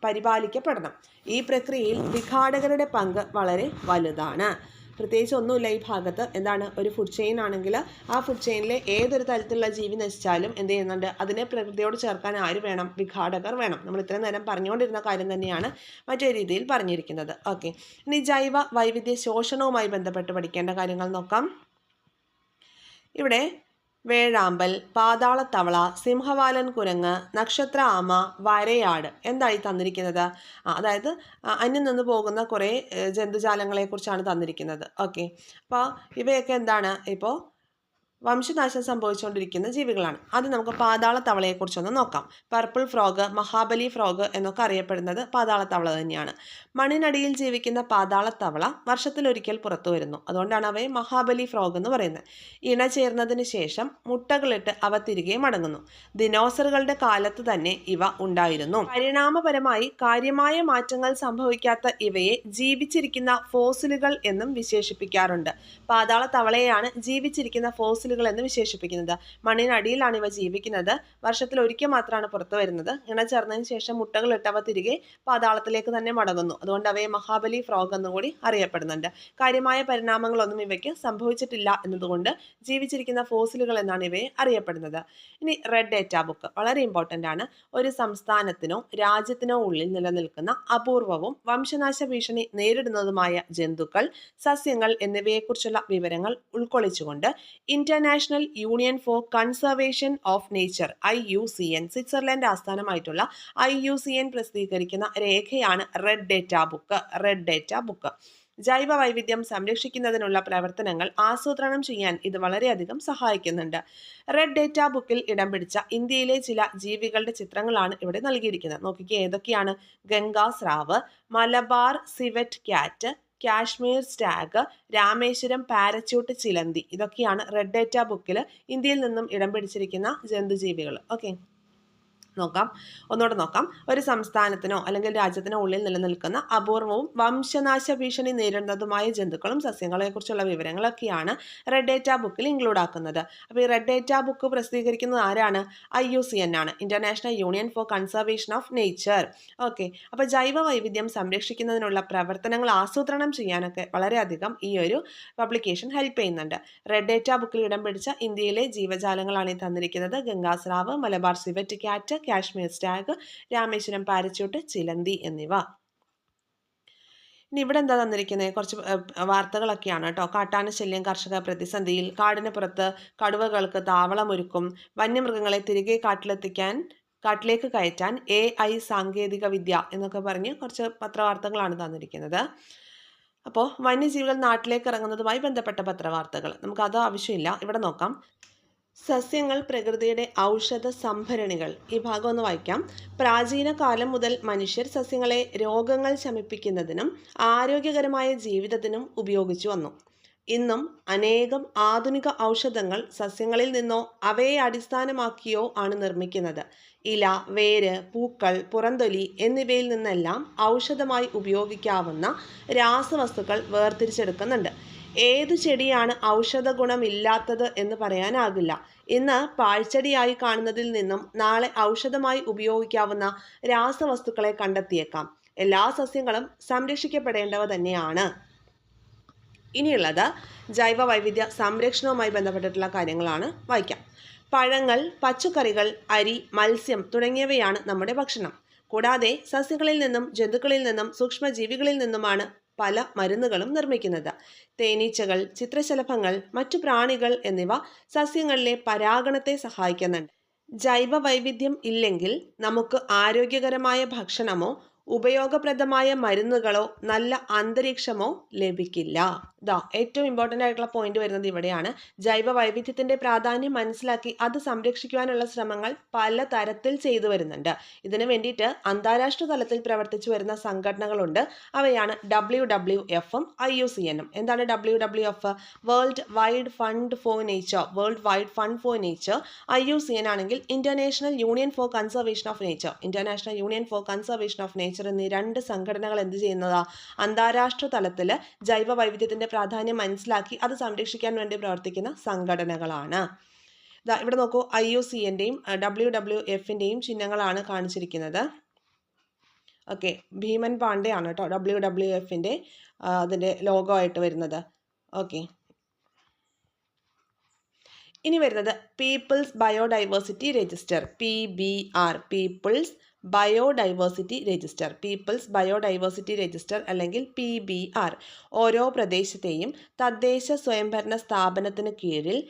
പരിപാലിക്കപ്പെടണം. ഈ പ്രക്രിയയിൽ വിഘാടകരുടെ പങ്ക് വളരെ വലുതാണ്. പ്രത്യേകിച്ച് ഒന്നുമില്ല ഈ ഭാഗത്ത്. എന്താണ്, ഒരു ഫുഡ് ചെയിൻ ആണെങ്കിൽ ആ ഫുഡ് ചെയിനിലെ ഏതൊരു തരത്തിലുള്ള ജീവി നശിച്ചാലും എന്ത് ചെയ്യുന്നുണ്ട്, അതിനെ പ്രകൃതിയോട് ചേർക്കാൻ ആര് വേണം, വിഘാടകർ വേണം. നമ്മൾ ഇത്രയും നേരം പറഞ്ഞുകൊണ്ടിരുന്ന കാര്യം തന്നെയാണ് മറ്റൊരു രീതിയിൽ പറഞ്ഞിരിക്കുന്നത്. ഓക്കെ, ഇനി ജൈവ വൈവിധ്യ ശോഷണവുമായി ബന്ധപ്പെട്ട് പഠിക്കേണ്ട കാര്യങ്ങൾ നോക്കാം. ഇവിടെ വേഴാമ്പൽ, പാതാളത്തവള, സിംഹവാലൻ കുരങ്ങ്, നക്ഷത്ര ആമ, വരയാട് എന്തായി തന്നിരിക്കുന്നത്, അതായത് അന്യം നിന്ന് പോകുന്ന കുറേ ജന്തുജാലങ്ങളെക്കുറിച്ചാണ് തന്നിരിക്കുന്നത്. ഓക്കെ, അപ്പോൾ ഇവയൊക്കെ എന്താണ്, ഇപ്പോൾ വംശനാശം സംഭവിച്ചുകൊണ്ടിരിക്കുന്ന ജീവികളാണ്. ആദ്യം നമുക്ക് പാതാളത്തവളയെക്കുറിച്ചൊന്ന് നോക്കാം. പർപ്പിൾ ഫ്രോഗ്, മഹാബലി ഫ്രോഗ് എന്നൊക്കെ അറിയപ്പെടുന്നത് പാതാളത്തവള തന്നെയാണ്. മണ്ണിനടിയിൽ ജീവിക്കുന്ന പാതാളത്തവള വർഷത്തിലൊരിക്കൽ പുറത്തു വരുന്നു. അതുകൊണ്ടാണ് അവയെ മഹാബലി ഫ്രോഗ് എന്ന് പറയുന്നത്. ഇണ ചേർന്നതിന് ശേഷം മുട്ടകളിട്ട് അവ തിരികെ മടങ്ങുന്നു. ദിനോസറുകളുടെ കാലത്ത് തന്നെ ഇവ ഉണ്ടായിരുന്നു. പരിണാമപരമായി കാര്യമായ മാറ്റങ്ങൾ സംഭവിക്കാത്ത ഇവയെ ജീവിച്ചിരിക്കുന്ന ഫോസിലുകൾ എന്നും വിശേഷിപ്പിക്കാറുണ്ട്. പാതാളത്തവളയെയാണ് ജീവിച്ചിരിക്കുന്ന ഫോസിലുകൾ എന്ന് വിശേഷിപ്പിക്കുന്നത്. മണ്ണിനടിയിലാണ് ഇവ ജീവിക്കുന്നത്. വർഷത്തിൽ ഒരിക്കൽ മാത്രമാണ് പുറത്തു വരുന്നത്. ഇണചേർന്നതിന് ശേഷം മുട്ടകൾ ഇട്ടവ തിരികെ പാതാളത്തിലേക്ക് തന്നെ മടങ്ങുന്നു. അതുകൊണ്ട് അവയെ മഹാബലി ഫ്രോഗ് എന്നുകൂടി അറിയപ്പെടുന്നുണ്ട്. കാര്യമായ പരിണാമങ്ങളൊന്നും ഇവയ്ക്ക് സംഭവിച്ചിട്ടില്ല എന്നതുകൊണ്ട് ജീവിച്ചിരിക്കുന്ന ഫോസിലുകൾ എന്നാണ് ഇവയെ അറിയപ്പെടുന്നത്. ഇനി റെഡ് ഡേറ്റ ബുക്ക് വളരെ ഇമ്പോർട്ടൻ്റ് ആണ്. ഒരു സംസ്ഥാനത്തിനോ രാജ്യത്തിനോ ഉള്ളിൽ നിലനിൽക്കുന്ന അപൂർവവും വംശനാശ ഭീഷണി നേരിടുന്നതുമായ ജന്തുക്കൾ, സസ്യങ്ങൾ എന്നിവയെക്കുറിച്ചുള്ള വിവരങ്ങൾ ഉൾക്കൊള്ളിച്ചുകൊണ്ട് International union for conservation of Nature IUCN Switzerland ആസ്ഥാനമായിട്ടുള്ള IUCN പ്രസിദ്ധീകരിക്കുന്ന രേഖയാണ് റെഡ് ഡേറ്റ ബുക്ക്. ജൈവ വൈവിധ്യം സംരക്ഷിക്കുന്നതിനുള്ള പ്രവർത്തനങ്ങൾ ആസൂത്രണം ചെയ്യാൻ ഇത് വളരെയധികം സഹായിക്കുന്നുണ്ട്. റെഡ് ഡേറ്റ ബുക്കിൽ ഇടം പിടിച്ച ഇന്ത്യയിലെ ചില ജീവികളുടെ ചിത്രങ്ങളാണ് ഇവിടെ നൽകിയിരിക്കുന്നത്. നോക്കിക്കേ, ഏതൊക്കെയാണ്, ഗംഗാ സ്രാവ്, Malabar civet cat, Kashmir stag, Rameswaram parachute ചിലന്തി, ഇതൊക്കെയാണ് റെഡ് ഡേറ്റ ബുക്കിൽ ഇന്ത്യയിൽ നിന്നും ഇടം പിടിച്ചിരിക്കുന്ന ജന്തുജീവികൾ. ഓക്കെ, ഒന്നുകൂടെ നോക്കാം. ഒരു സംസ്ഥാനത്തിനോ അല്ലെങ്കിൽ രാജ്യത്തിനോ ഉള്ളിൽ നിലനിൽക്കുന്ന അപൂർവവും വംശനാശ ഭീഷണി നേരിടുന്നതുമായ ജന്തുക്കളും സസ്യങ്ങളെ കുറിച്ചുള്ള വിവരങ്ങളൊക്കെയാണ് റെഡ് ഡേറ്റ ബുക്കിൽ ഇൻക്ലൂഡ് ആക്കുന്നത്. അപ്പോൾ ഈ റെഡ് ഡേറ്റ ബുക്ക് പ്രസിദ്ധീകരിക്കുന്നത് ആരാണ്? IUCN ആണ്, international union for conservation of nature. Okay, അപ്പോൾ ജൈവ വൈവിധ്യം സംരക്ഷിക്കുന്നതിനുള്ള പ്രവർത്തനങ്ങൾ ആസൂത്രണം ചെയ്യാനൊക്കെ വളരെയധികം ഈ ഒരു പബ്ലിക്കേഷൻ ഹെൽപ്പ് ചെയ്യുന്നുണ്ട്. റെഡ് ഡേറ്റ ബുക്കിൽ ഇടം പിടിച്ച ഇന്ത്യയിലെ ജീവജാലങ്ങളാണ് ഈ തന്നിരിക്കുന്നത്. ഗംഗാസ്രാവ്, Malabar civet cat, Kashmir stag, Rameswaram parachute, ചിലന്തി എന്നിവ. ഇനി ഇവിടെ എന്താ തന്നിരിക്കുന്നത്? കുറച്ച് വാർത്തകളൊക്കെയാണ് കേട്ടോ. കാട്ടാന ശല്യം, കർഷക പ്രതിസന്ധിയിൽ, കാടിന് പുറത്ത് കടുവകൾക്ക് താവളമൊരുക്കും, വന്യമൃഗങ്ങളെ തിരികെ കാട്ടിലേക്ക് കയറ്റാൻ AI സാങ്കേതിക വിദ്യ എന്നൊക്കെ പറഞ്ഞ് കുറച്ച് പത്രവാർത്തകളാണ് തന്നിരിക്കുന്നത്. അപ്പോൾ വന്യജീവികൾ നാട്ടിലേക്ക് ഇറങ്ങുന്നതുമായി ബന്ധപ്പെട്ട പത്രവാർത്തകൾ നമുക്കത് ആവശ്യമില്ല. ഇവിടെ നോക്കാം. സസ്യങ്ങൾ പ്രകൃതിയുടെ ഔഷധ സംഭരണികൾ. ഈ ഭാഗം ഒന്ന് വായിക്കാം. പ്രാചീന കാലം മുതൽ മനുഷ്യർ സസ്യങ്ങളെ രോഗങ്ങൾ ശമിപ്പിക്കുന്നതിനും ആരോഗ്യകരമായ ജീവിതത്തിനും ഉപയോഗിച്ചു വന്നു. ഇന്നും അനേകം ആധുനിക ഔഷധങ്ങൾ സസ്യങ്ങളിൽ നിന്നോ അവയെ അടിസ്ഥാനമാക്കിയോ ആണ് നിർമ്മിക്കുന്നത്. ഇല, വേര്, പൂക്കൾ, പുറന്തൊലി എന്നിവയിൽ നിന്നെല്ലാം ഔഷധമായി ഉപയോഗിക്കാവുന്ന രാസവസ്തുക്കൾ വേർതിരിച്ചെടുക്കുന്നുണ്ട്. ഏതു ചെടിയാണ് ഔഷധ ഗുണമില്ലാത്തത് എന്ന് പറയാനാകില്ല. ഇന്ന് പാഴ്ചെടിയായി കാണുന്നതിൽ നിന്നും നാളെ ഔഷധമായി ഉപയോഗിക്കാവുന്ന രാസവസ്തുക്കളെ കണ്ടെത്തിയേക്കാം. എല്ലാ സസ്യങ്ങളും സംരക്ഷിക്കപ്പെടേണ്ടവ തന്നെയാണ്. ഇനിയുള്ളത് ജൈവ വൈവിധ്യ സംരക്ഷണവുമായി ബന്ധപ്പെട്ടിട്ടുള്ള കാര്യങ്ങളാണ്. വായിക്കാം. പഴങ്ങൾ, പച്ചക്കറികൾ, അരി, മത്സ്യം തുടങ്ങിയവയാണ് നമ്മുടെ ഭക്ഷണം. കൂടാതെ സസ്യങ്ങളിൽ നിന്നും ജന്തുക്കളിൽ നിന്നും സൂക്ഷ്മജീവികളിൽ നിന്നുമാണ് പല മരുന്നുകളും നിർമ്മിക്കുന്നത്. തേനീച്ചകൾ, ചിത്രശലഭങ്ങൾ, മറ്റു പ്രാണികൾ എന്നിവ സസ്യങ്ങളിലെ പരാഗണത്തെ സഹായിക്കുന്നുണ്ട്. ജൈവ വൈവിധ്യം ഇല്ലെങ്കിൽ നമുക്ക് ആരോഗ്യകരമായ ഭക്ഷണമോ ഉപയോഗപ്രദമായ മരുന്നുകളോ നല്ല അന്തരീക്ഷമോ ലഭിക്കില്ല. ഏറ്റവും ഇമ്പോർട്ടൻ്റ് ആയിട്ടുള്ള പോയിന്റ് വരുന്നത് ഇവിടെയാണ്. ജൈവ വൈവിധ്യത്തിന്റെ പ്രാധാന്യം മനസ്സിലാക്കി അത് സംരക്ഷിക്കുവാനുള്ള ശ്രമങ്ങൾ പല തരത്തിൽ ചെയ്തു വരുന്നുണ്ട്. ഇതിനു വേണ്ടിയിട്ട് അന്താരാഷ്ട്ര തലത്തിൽ പ്രവർത്തിച്ചു വരുന്ന സംഘടനകളുണ്ട്. അവയാണ് WWF-ഉം IUCN-ഉം. എന്താണ് WWF? World wide fund for nature. World wide fund for nature. IUCN ആണെങ്കിൽ international union for conservation of nature. International union for conservation of nature എന്നീ രണ്ട് സംഘടനകൾ എന്ത് ചെയ്യുന്നതാ? അന്താരാഷ്ട്ര തലത്തിൽ ജൈവ വൈവിധ്യത്തിന്റെ പ്രാധാന്യം മനസ്സിലാക്കി അത് സംരക്ഷിക്കാൻ വേണ്ടി പ്രവർത്തിക്കുന്ന സംഘടനകളാണ്. ഇവിടെ നോക്കൂ, IUCN-ന്റെയും WWF-ന്റെയും ചിഹ്നങ്ങളാണ് കാണിച്ചിരിക്കുന്നത്. ഓക്കെ, ഭീമൻ പാണ്ഡെ ആണ് കേട്ടോ WWF-ന്റെ അതിൻ്റെ ലോഗോ ആയിട്ട് വരുന്നത്. ഓക്കെ, ഇനി വരുന്നത് people's biodiversity register, PBR. People's biodiversity register. People's biodiversity register അല്ലെങ്കിൽ PBR ഓരോ പ്രദേശത്തെയും തദ്ദേശ സ്വയംഭരണ സ്ഥാപനത്തിന് കീഴിൽ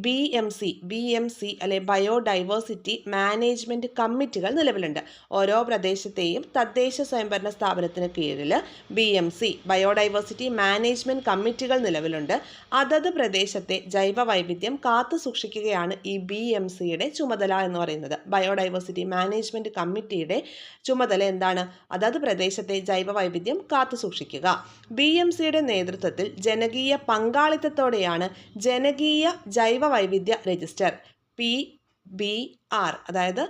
BMC അല്ലെ ബയോഡൈവേഴ്സിറ്റി മാനേജ്മെൻറ്റ് കമ്മിറ്റികൾ നിലവിലുണ്ട്. ഓരോ പ്രദേശത്തെയും തദ്ദേശ സ്വയംഭരണ സ്ഥാപനത്തിന് കീഴിൽ BMC ബയോഡൈവേഴ്സിറ്റി മാനേജ്മെൻറ്റ് കമ്മിറ്റികൾ നിലവിലുണ്ട്. അതത് പ്രദേശത്തെ ജൈവ വൈവിധ്യം കാത്തു സൂക്ഷിക്കുകയാണ് ഈ BMCയുടെ ചുമതല എന്ന് പറയുന്നത്. ബയോഡൈവേഴ്സിറ്റി മാനേജ്മെൻറ്റ് കമ്മിറ്റിയുടെ ചുമതല എന്താണ്? അതത് പ്രദേശത്തെ ജൈവ വൈവിധ്യം കാത്തു സൂക്ഷിക്കുക. BMCയുടെ നേതൃത്വത്തിൽ ജനകീയ പങ്കാളിത്തത്തോടെയാണ് ജനകീയ ജൈവ വൈവിധ്യ രജിസ്റ്റർ PBR, അതായത്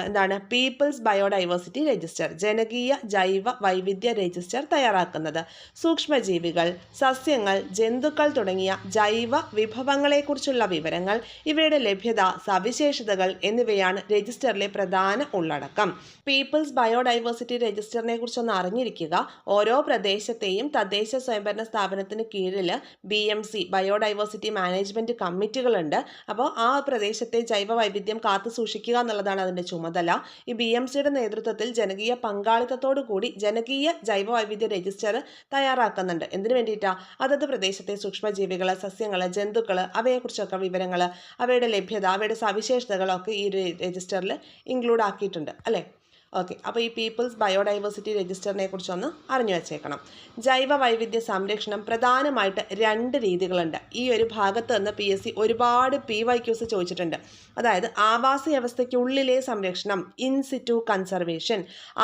എന്താണ് പീപ്പിൾസ് ബയോഡൈവേഴ്സിറ്റി രജിസ്റ്റർ, ജനകീയ ജൈവ വൈവിധ്യ രജിസ്റ്റർ തയ്യാറാക്കുന്നത്. സൂക്ഷ്മജീവികൾ, സസ്യങ്ങൾ, ജന്തുക്കൾ തുടങ്ങിയ ജൈവ വിഭവങ്ങളെക്കുറിച്ചുള്ള വിവരങ്ങൾ, ഇവയുടെ ലഭ്യത, സവിശേഷതകൾ എന്നിവയാണ് രജിസ്റ്ററിലെ പ്രധാന ഉള്ളടക്കം. പീപ്പിൾസ് ബയോഡൈവേഴ്സിറ്റി രജിസ്റ്ററിനെ കുറിച്ചൊന്ന് അറിഞ്ഞിരിക്കുക. ഓരോ പ്രദേശത്തെയും തദ്ദേശ സ്വയംഭരണ സ്ഥാപനത്തിന് കീഴിൽ BMC ബയോഡൈവേഴ്സിറ്റി മാനേജ്മെൻറ്റ് കമ്മിറ്റികളുണ്ട്. അപ്പോൾ ആ പ്രദേശത്തെ ജൈവ വൈവിധ്യം കാത്തു സൂക്ഷിക്കുക എന്നുള്ളതാണ് അതിൻ്റെ ചുമതല. ഈ BMCയുടെ നേതൃത്വത്തിൽ ജനകീയ പങ്കാളിത്തത്തോടു കൂടി ജനകീയ ജൈവ വൈവിധ്യ രജിസ്റ്റർ തയ്യാറാക്കുന്നുണ്ട്. എന്തിനു വേണ്ടിയിട്ടാണ്? അതത് പ്രദേശത്തെ സൂക്ഷ്മജീവികൾ, സസ്യങ്ങൾ, ജന്തുക്കൾ, അവയെക്കുറിച്ചൊക്കെ വിവരങ്ങൾ, അവയുടെ ലഭ്യത, അവയുടെ സവിശേഷതകളൊക്കെ ഈ രജിസ്റ്ററിൽ ഇൻക്ലൂഡ് ആക്കിയിട്ടുണ്ട് അല്ലേ. ഓക്കെ, അപ്പോൾ ഈ പീപ്പിൾസ് ബയോഡൈവേഴ്സിറ്റി രജിസ്റ്ററിനെ കുറിച്ചൊന്ന് അറിഞ്ഞു വെച്ചേക്കണം. ജൈവ വൈവിധ്യ സംരക്ഷണം പ്രധാനമായിട്ട് 2 രീതികളുണ്ട്. ഈ ഒരു ഭാഗത്ത് നിന്ന് PSC ഒരുപാട് PYQs ചോദിച്ചിട്ടുണ്ട്. അതായത് ആവാസ വ്യവസ്ഥയ്ക്കുള്ളിലെ സംരക്ഷണം ഇൻസിറ്റു കൺസർവേഷൻ,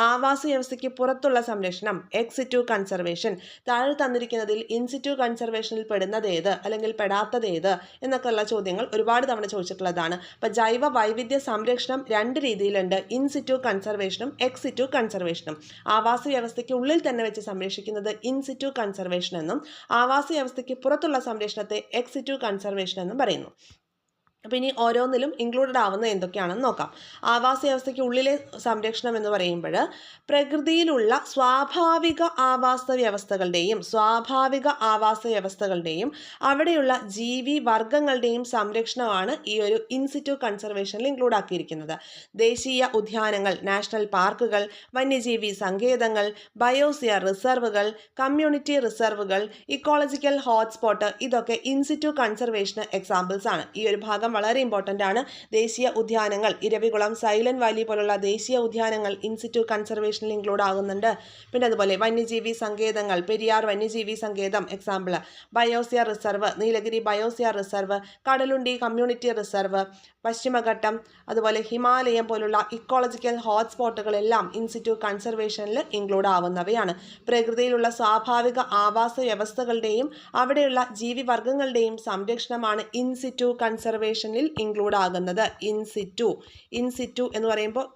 ആവാസ വ്യവസ്ഥയ്ക്ക് പുറത്തുള്ള സംരക്ഷണം എക്സിറ്റു കൺസർവേഷൻ. താഴെ തന്നിരിക്കുന്നതിൽ ഇൻസിറ്റു കൺസർവേഷനിൽ പെടുന്നത് ഏത് അല്ലെങ്കിൽ പെടാത്തത് ഏത് എന്നൊക്കെയുള്ള ചോദ്യങ്ങൾ ഒരുപാട് തവണ ചോദിച്ചിട്ടുള്ളതാണ്. അപ്പോൾ ജൈവ വൈവിധ്യ സംരക്ഷണം 2 രീതിയിലുണ്ട്, ഇൻസിറ്റു കൺസർവേഷനും എക്സിറ്റു കൺസർവേഷനും. ആവാസ വ്യവസ്ഥയ്ക്ക് ഉള്ളിൽ തന്നെ വെച്ച് സംരക്ഷിക്കുന്നത് ഇൻസിറ്റു കൺസർവേഷൻ എന്നും ആവാസ വ്യവസ്ഥയ്ക്ക് പുറത്തുള്ള സംരക്ഷണത്തെ എക്സിറ്റു കൺസർവേഷൻ എന്നും പറയുന്നു. അപ്പോൾ ഇനി ഓരോന്നിലും ഇൻക്ലൂഡഡ് ആവുന്ന എന്തൊക്കെയാണെന്ന് നോക്കാം. ആവാസ വ്യവസ്ഥയ്ക്ക് ഉള്ളിലെ സംരക്ഷണം എന്ന് പറയുമ്പോൾ പ്രകൃതിയിലുള്ള സ്വാഭാവിക ആവാസ വ്യവസ്ഥകളുടെയും അവിടെയുള്ള ജീവി വർഗങ്ങളുടെയും സംരക്ഷണമാണ് ഈ ഒരു ഇൻസിറ്റു കൺസർവേഷനിൽ ഇൻക്ലൂഡ് ആക്കിയിരിക്കുന്നത്. ദേശീയ ഉദ്യാനങ്ങൾ, നാഷണൽ പാർക്കുകൾ, വന്യജീവി സങ്കേതങ്ങൾ, ബയോസ്ഫിയർ റിസർവുകൾ, കമ്മ്യൂണിറ്റി റിസർവുകൾ, ഇക്കോളജിക്കൽ ഹോട്ട്സ്പോട്ട്, ഇതൊക്കെ ഇൻസിറ്റു കൺസർവേഷന് എക്സാമ്പിൾസ് ആണ്. ഈ ഒരു ഭാഗം വളരെ ഇമ്പോർട്ടൻ്റ് ആണ്. ദേശീയ ഉദ്യാനങ്ങൾ, ഇരവികുളം, സൈലന്റ് വാലി പോലുള്ള ദേശീയ ഉദ്യാനങ്ങൾ ഇൻസിറ്റു കൺസർവേഷനിൽ ഇൻക്ലൂഡ് ആകുന്നുണ്ട്. പിന്നെ അതുപോലെ വന്യജീവി സങ്കേതങ്ങൾ, പെരിയാർ വന്യജീവി സങ്കേതം example, biosphere reserve, Nilgiri biosphere reserve, Kadalundi community reserve, പശ്ചിമഘട്ടം, അതുപോലെ ഹിമാലയം പോലുള്ള ഇക്കോളജിക്കൽ ഹോട്ട്സ്പോട്ടുകളെല്ലാം ഇൻസിറ്റു കൺസർവേഷനിൽ ഇൻക്ലൂഡ് ആവുന്നവയാണ്. പ്രകൃതിയിലുള്ള സ്വാഭാവിക ആവാസ വ്യവസ്ഥകളുടെയും അവിടെയുള്ള ജീവിവർഗങ്ങളുടെയും സംരക്ഷണമാണ് ഇൻസിറ്റു കൺസർവേഷനിൽ ഇൻക്ലൂഡ് ആകുന്നത്. ഇൻസിറ്റു എന്ന് പറയുമ്പോൾ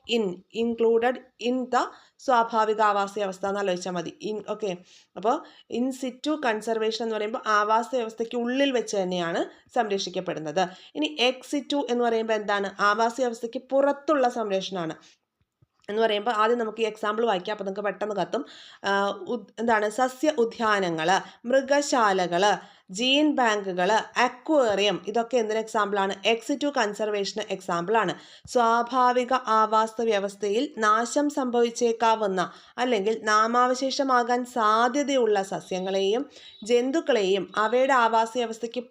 ഇൻക്ലൂഡഡ് ഇൻ ദ സ്വാഭാവിക ആവാസ വ്യവസ്ഥ എന്ന് ആലോചിച്ചാൽ മതി. ഓക്കെ, അപ്പോൾ ഇൻസിറ്റു കൺസർവേഷൻ എന്ന് പറയുമ്പോൾ ആവാസ വ്യവസ്ഥയ്ക്ക് ഉള്ളിൽ വെച്ച് തന്നെയാണ് സംരക്ഷിക്കപ്പെടുന്നത്. ഇനി എക്സിറ്റു എന്ന് പറയുമ്പോൾ എന്താണ്? ആവാസ വ്യവസ്ഥയ്ക്ക് പുറത്തുള്ള സംരക്ഷണമാണ് എന്ന് പറയുമ്പോൾ ആദ്യം നമുക്ക് ഈ എക്സാമ്പിൾ വായിക്കാം, അപ്പോൾ നിങ്ങൾക്ക് പെട്ടെന്ന് കത്തും. എന്താണ്? സസ്യ ഉദ്യാനങ്ങൾ, മൃഗശാലകൾ, ജീൻ ബാങ്കുകൾ, അക്വേറിയം, ഇതൊക്കെ എന്തിന് എക്സാമ്പിളാണ്? എക്സിറ്റു കൺസർവേഷന് എക്സാമ്പിളാണ്. സ്വാഭാവിക ആവാസ വ്യവസ്ഥയിൽ നാശം സംഭവിച്ചേക്കാവുന്ന അല്ലെങ്കിൽ നാമാവശേഷമാകാൻ സാധ്യതയുള്ള സസ്യങ്ങളെയും ജന്തുക്കളെയും അവയുടെ ആവാസ വ്യവസ്ഥയ്ക്ക്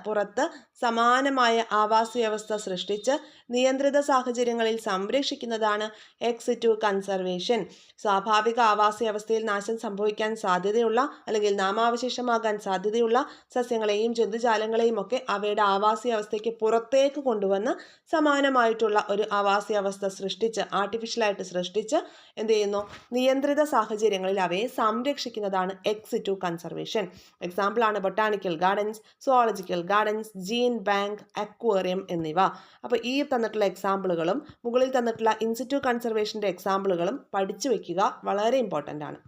പുറത്ത് സമാനമായ ആവാസ വ്യവസ്ഥ സൃഷ്ടിച്ച് നിയന്ത്രിത സാഹചര്യങ്ങളിൽ സംരക്ഷിക്കുന്നതാണ് എക്സിറ്റു കൺസർവേഷൻ. സ്വാഭാവിക ആവാസ വ്യവസ്ഥയിൽ നാശം സംഭവിക്കാൻ സാധ്യതയുള്ള അല്ലെങ്കിൽ നാമാവശേഷമാകാൻ സാധ്യതയുള്ള സസ്യങ്ങളെയും ജന്തുജാലങ്ങളെയും ഒക്കെ അവയുടെ ആവാസ വ്യവസ്ഥയ്ക്ക് പുറത്തേക്ക് കൊണ്ടുവന്ന് സമാനമായിട്ടുള്ള ഒരു ആവാസ വ്യവസ്ഥ സൃഷ്ടിച്ച് ആർട്ടിഫിഷ്യലായിട്ട് സൃഷ്ടിച്ച് എന്ത് ചെയ്യുന്നു? നിയന്ത്രിത സാഹചര്യങ്ങളിൽ അവയെ സംരക്ഷിക്കുന്നതാണ് എക്സിറ്റു കൺസർവേഷൻ. എക്സാമ്പിളാണ് botanical gardens, zoological gardens, gene bank, aquarium എന്നിവ. അപ്പോൾ ഈ തന്നിട്ടുള്ള എക്സാമ്പിളുകളും മുകളിൽ തന്നിട്ടുള്ള ഇൻസിറ്റു കൺസർവേഷൻ്റെ എക്സാമ്പിളുകളും പഠിച്ചു വെക്കുക, വളരെ ഇമ്പോർട്ടൻ്റ് ആണ്.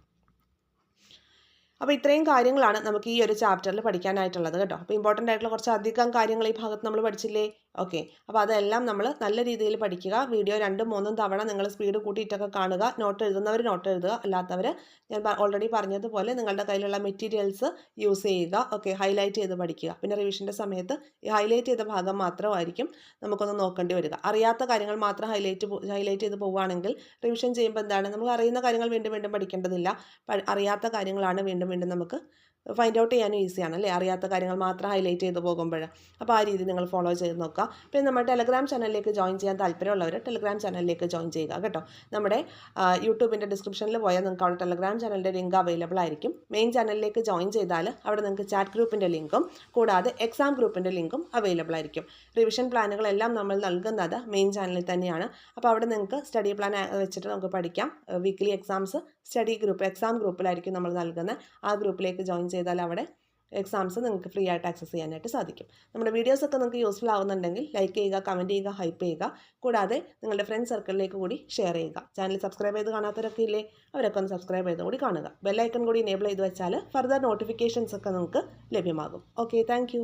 അപ്പോൾ ഇത്രയും കാര്യങ്ങളാണ് നമുക്ക് ഈ ഒരു ചാപ്റ്ററിൽ പഠിക്കാനായിട്ടുള്ളത് കേട്ടോ. അപ്പോൾ ഇമ്പോർട്ടൻ്റ് ആയിട്ടുള്ള കുറച്ച് അധികം കാര്യങ്ങൾ ഈ ഭാഗത്ത് നമ്മൾ പഠിച്ചില്ലേ? ഓക്കെ, അപ്പോൾ അതെല്ലാം നമ്മൾ നല്ല രീതിയിൽ പഠിക്കുക. വീഡിയോ 2-3 തവണ നിങ്ങൾ സ്പീഡ് കൂട്ടിയിട്ടൊക്കെ കാണുക. നോട്ട് എഴുതുന്നവർ നോട്ട് എഴുതുക, അല്ലാത്തവർ ഞാൻ ഓൾറെഡി പറഞ്ഞതുപോലെ നിങ്ങളുടെ കയ്യിലുള്ള മെറ്റീരിയൽസ് യൂസ് ചെയ്യുക. ഓക്കെ, ഹൈലൈറ്റ് ചെയ്ത് പഠിക്കുക. പിന്നെ റിവിഷൻ്റെ സമയത്ത് ഈ ഹൈലൈറ്റ് ചെയ്ത ഭാഗം മാത്രമായിരിക്കും നമുക്കൊന്ന് നോക്കേണ്ടി വരിക. അറിയാത്ത കാര്യങ്ങൾ മാത്രം ഹൈലൈറ്റ് ചെയ്ത് പോവുകയാണെങ്കിൽ റിവിഷൻ ചെയ്യുമ്പോൾ എന്താണ്, നമുക്ക് അറിയുന്ന കാര്യങ്ങൾ വീണ്ടും വീണ്ടും പഠിക്കേണ്ടതില്ല. അറിയാത്ത കാര്യങ്ങളാണ് വീണ്ടും നമുക്ക് ഫൈൻഡ് ഔട്ട് ചെയ്യാനും ഈസിയാണ് അല്ലേ, അറിയാത്ത കാര്യങ്ങൾ മാത്രം ഹൈലൈറ്റ് ചെയ്ത് പോകുമ്പോൾ. അപ്പോൾ ആ രീതി നിങ്ങൾ ഫോളോ ചെയ്ത് നോക്കുക. പിന്നെ നമ്മുടെ ടെലഗ്രാം ചാനലിലേക്ക് ജോയിൻ ചെയ്യാൻ താല്പര്യമുള്ളവർ ടെലഗ്രാം ചാനലിലേക്ക് ജോയിൻ ചെയ്യുക കേട്ടോ. നമ്മുടെ യൂട്യൂബിൻ്റെ ഡിസ്ക്രിപ്ഷനിൽ പോയാൽ നിങ്ങൾക്ക് അവിടെ ടെലഗ്രാം ചാനലിൻ്റെ ലിങ്ക് അവൈലബിൾ ആയിരിക്കും. മെയിൻ ചാനലിലേക്ക് ജോയിൻ ചെയ്താൽ അവിടെ നിങ്ങൾക്ക് ചാറ്റ് ഗ്രൂപ്പിൻ്റെ ലിങ്കും കൂടാതെ എക്സാം ഗ്രൂപ്പിൻ്റെ ലിങ്കും അവൈലബിൾ ആയിരിക്കും. റിവിഷൻ പ്ലാനുകളെല്ലാം നമ്മൾ നൽകുന്നത് മെയിൻ ചാനലിൽ തന്നെയാണ്. അപ്പോൾ അവിടെ നിങ്ങൾക്ക് സ്റ്റഡി പ്ലാൻ വെച്ചിട്ട് നമുക്ക് പഠിക്കാം. വീക്ക്ലി എക്സാംസ് എക്സാം ഗ്രൂപ്പിലായിരിക്കും നമ്മൾ നൽകുന്നത്. ആ ഗ്രൂപ്പിലേക്ക് ജോയിൻ ചെയ്താൽ അവിടെ എക്സാംസ് നിങ്ങൾക്ക് ഫ്രീ ആയിട്ട് ആക്സസ് ചെയ്യാനായിട്ട് സാധിക്കും. നമ്മുടെ വീഡിയോസൊക്കെ നിങ്ങൾക്ക് യൂസ്ഫുൾ ആവുന്നുണ്ടെങ്കിൽ ലൈക്ക് ചെയ്യുക, കമൻറ്റ് ചെയ്യുക, ഹൈപ്പ് ചെയ്യുക. കൂടാതെ നിങ്ങളുടെ ഫ്രണ്ട് സർക്കിളിലേക്ക് കൂടി ഷെയർ ചെയ്യുക. ചാനൽ സബ്സ്ക്രൈബ് ചെയ്ത് കാണാത്തവരൊക്കെ ഇല്ലേ, അവരൊക്കെ ഒന്ന് സബ്സ്ക്രൈബ് ചെയ്ത് കൂടി കാണുക. ബെല്ലൈക്കൺ കൂടി എനേബിൾ ചെയ്ത് വെച്ചാൽ ഫർദർ നോട്ടിഫിക്കേഷൻസ് ഒക്കെ നിങ്ങൾക്ക് ലഭ്യമാകും. Okay, thank